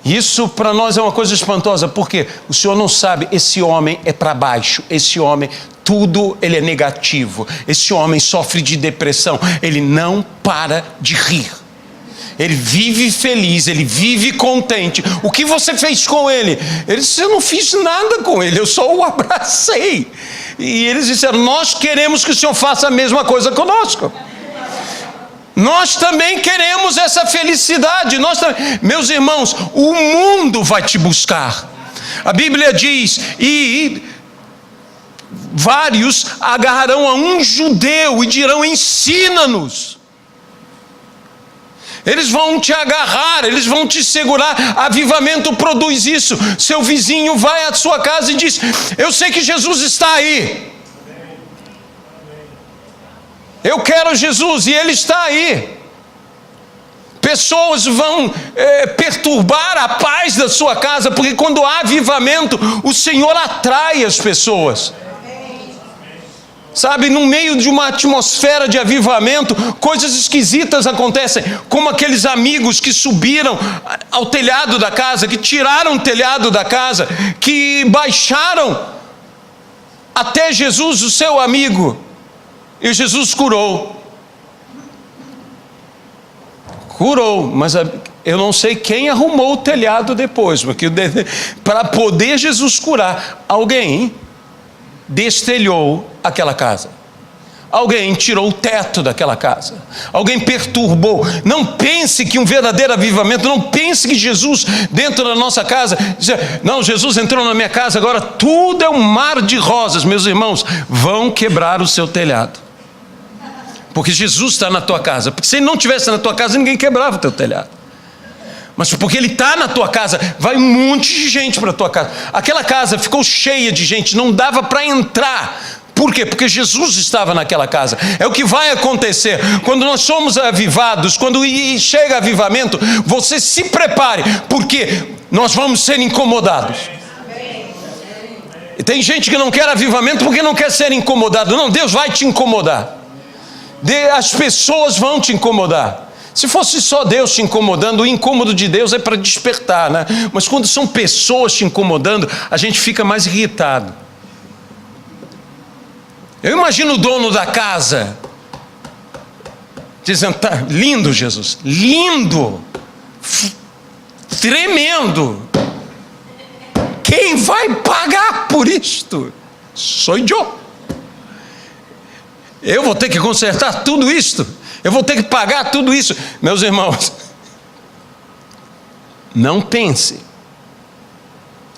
Isso para nós é uma coisa espantosa, porque o senhor não sabe, esse homem é para baixo, esse homem, tudo ele é negativo, esse homem sofre de depressão, ele não para de rir. Ele vive feliz, ele vive contente. O que você fez com ele? Ele disse: eu não fiz nada com ele, eu só o abracei. E eles disseram: nós queremos que o senhor faça a mesma coisa conosco. Nós também queremos essa felicidade. Meus irmãos, o mundo vai te buscar. A Bíblia diz: e vários agarrarão a um judeu e dirão: ensina-nos. Eles vão te agarrar, eles vão te segurar. Avivamento produz isso. Seu vizinho vai à sua casa e diz: eu sei que Jesus está aí, eu quero Jesus, e Ele está aí. Pessoas vão perturbar a paz da sua casa, porque quando há avivamento, o Senhor atrai as pessoas. Sabe, no meio de uma atmosfera de avivamento, coisas esquisitas acontecem, como aqueles amigos que subiram ao telhado da casa, que tiraram o telhado da casa, que baixaram até Jesus, o seu amigo, e Jesus curou. Curou, mas eu não sei quem arrumou o telhado depois, porque para poder Jesus curar, alguém destelhou aquela casa. Alguém tirou o teto daquela casa. Alguém perturbou. Não pense que um verdadeiro avivamento, não pense que Jesus dentro da nossa casa, não, Jesus entrou na minha casa, agora tudo é um mar de rosas. Meus irmãos, vão quebrar o seu telhado. Porque Jesus está na tua casa. Porque se ele não estivesse na tua casa, ninguém quebrava o teu telhado. Mas porque ele está na tua casa, vai um monte de gente para a tua casa. Aquela casa ficou cheia de gente, não dava para entrar. Por quê? Porque Jesus estava naquela casa. É o que vai acontecer quando nós somos avivados, quando chega avivamento, você se prepare, porque nós vamos ser incomodados. E tem gente que não quer avivamento porque não quer ser incomodado. Não, Deus vai te incomodar. As pessoas vão te incomodar. Se fosse só Deus te incomodando, o incômodo de Deus é para despertar, né? Mas quando são pessoas te incomodando, a gente fica mais irritado. Eu imagino o dono da casa dizendo, tá, lindo Jesus, lindo, tremendo. Quem vai pagar por isto? Sou eu. Eu vou ter que consertar tudo isto. Eu vou ter que pagar tudo isso. Meus irmãos, não pense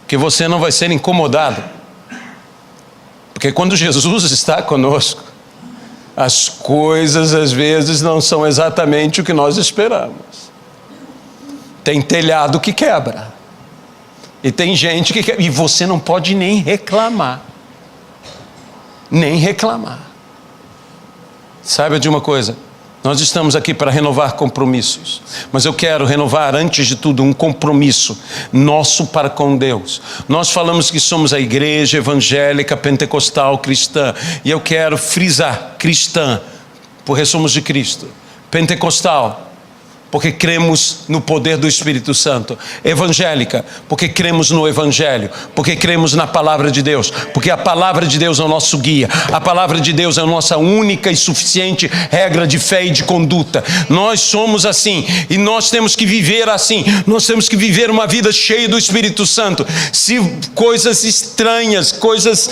que você não vai ser incomodado. Porque quando Jesus está conosco, as coisas às vezes não são exatamente o que nós esperamos. Tem telhado que quebra. E tem gente que quebra. E você não pode nem reclamar. Nem reclamar. Saiba de uma coisa. Nós estamos aqui para renovar compromissos, mas eu quero renovar, antes de tudo, um compromisso nosso para com Deus. Nós falamos que somos a igreja evangélica, pentecostal, cristã, e eu quero frisar, cristã, porque somos de Cristo, pentecostal, porque cremos no poder do Espírito Santo, evangélica, porque cremos no Evangelho, porque cremos na palavra de Deus, porque a palavra de Deus é o nosso guia, a palavra de Deus é a nossa única e suficiente regra de fé e de conduta. Nós somos assim, e nós temos que viver assim, nós temos que viver uma vida cheia do Espírito Santo. Se coisas estranhas, coisas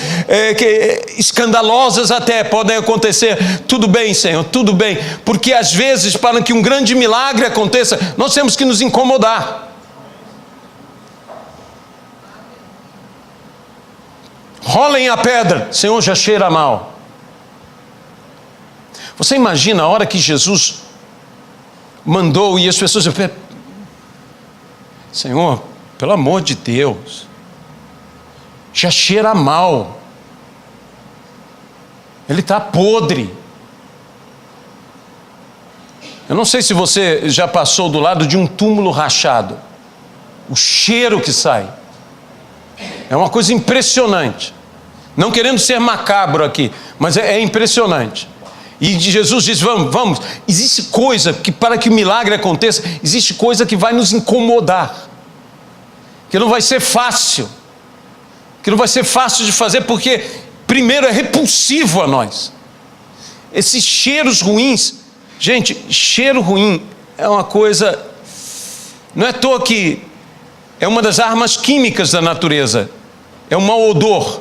escandalosas até podem acontecer, tudo bem, Senhor, tudo bem, porque às vezes, para que um grande milagre aconteça, nós temos que nos incomodar. Rolem a pedra, Senhor, já cheira mal. Você imagina a hora que Jesus mandou e as pessoas diziam, Senhor, pelo amor de Deus, já cheira mal, ele está podre. Eu não sei se você já passou do lado de um túmulo rachado. O cheiro que sai é uma coisa impressionante. Não querendo ser macabro aqui, mas é impressionante. E Jesus diz, vamos. Existe coisa que, para que o milagre aconteça, existe coisa que vai nos incomodar, que não vai ser fácil, que não vai ser fácil de fazer, porque primeiro é repulsivo a nós. Esses cheiros ruins. Gente, cheiro ruim é uma coisa, não é à toa que é uma das armas químicas da natureza, é um mau odor,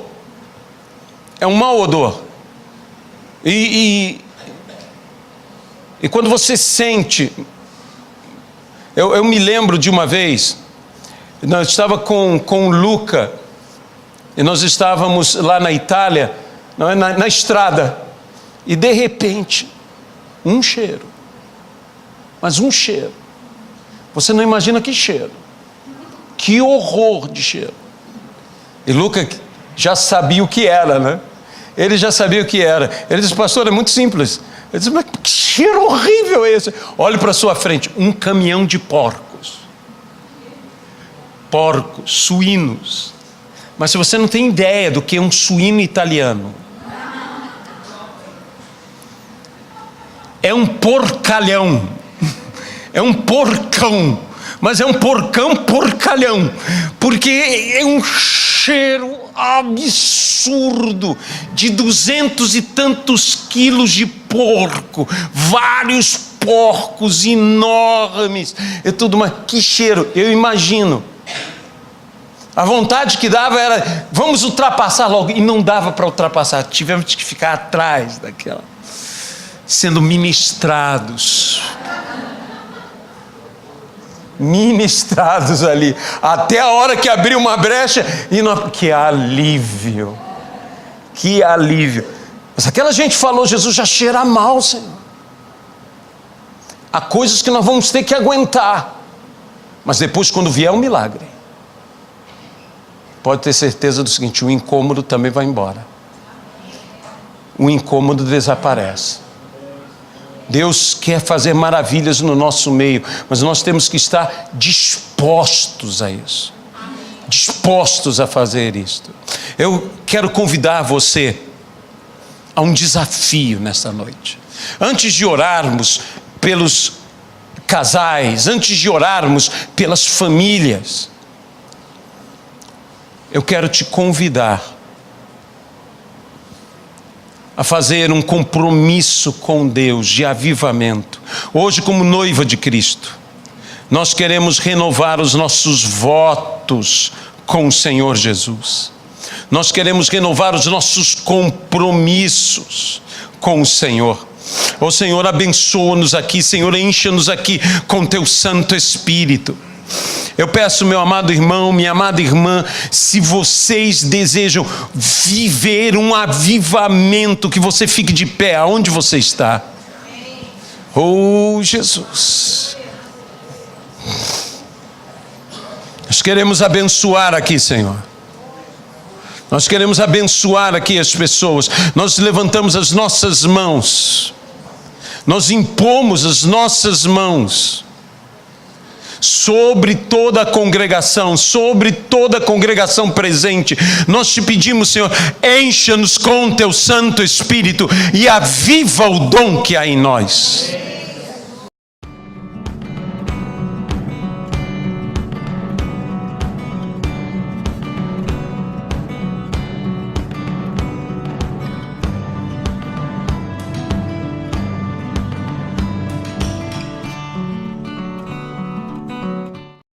é um mau odor, e quando você sente, eu me lembro de uma vez, eu estava com o Luca, e nós estávamos lá na Itália, na estrada, e de repente, um cheiro, mas um cheiro, você não imagina que cheiro, que horror de cheiro. E Lucas já sabia o que era, né? Ele já sabia o que era. Ele disse, pastor, é muito simples. Ele disse, mas que cheiro horrível é esse? Olhe para a sua frente, um caminhão de porcos, suínos. Mas se você não tem ideia do que é um suíno italiano, é um porcalhão, é um porcão, mas é um porcalhão, porque é um cheiro absurdo de 200 e tantos quilos de porco, vários porcos enormes, e tudo mais. Que cheiro, eu imagino. A vontade que dava era, vamos ultrapassar logo, e não dava para ultrapassar, tivemos que ficar atrás daquela. sendo ministrados. Ministrados ali, até a hora que abriu uma brecha, e não... que alívio, que alívio. Mas aquela gente falou, Jesus já cheira mal, Senhor. Há coisas que nós vamos ter que aguentar, mas depois, quando vier o milagre, pode ter certeza do seguinte: o incômodo também vai embora, o incômodo desaparece. Deus quer fazer maravilhas no nosso meio, mas nós temos que estar dispostos a isso, dispostos a fazer isto. Eu quero convidar você a um desafio nesta noite. Antes de orarmos pelos casais, antes de orarmos pelas famílias, eu quero te convidar a fazer um compromisso com Deus de avivamento. Hoje, como noiva de Cristo, nós queremos renovar os nossos votos com o Senhor Jesus. Nós queremos renovar os nossos compromissos com o Senhor. Ó Senhor, abençoa-nos aqui, Senhor, encha-nos aqui com Teu Santo Espírito. Eu peço, meu amado irmão, minha amada irmã, se vocês desejam viver um avivamento, que você fique de pé aonde você está. Oh, Jesus. Nós queremos abençoar aqui, Senhor. Nós queremos abençoar aqui as pessoas. Nós levantamos as nossas mãos. Nós impomos as nossas mãos sobre toda a congregação, sobre toda a congregação presente. Nós te pedimos, Senhor, encha-nos com Teu Santo Espírito e aviva o dom que há em nós.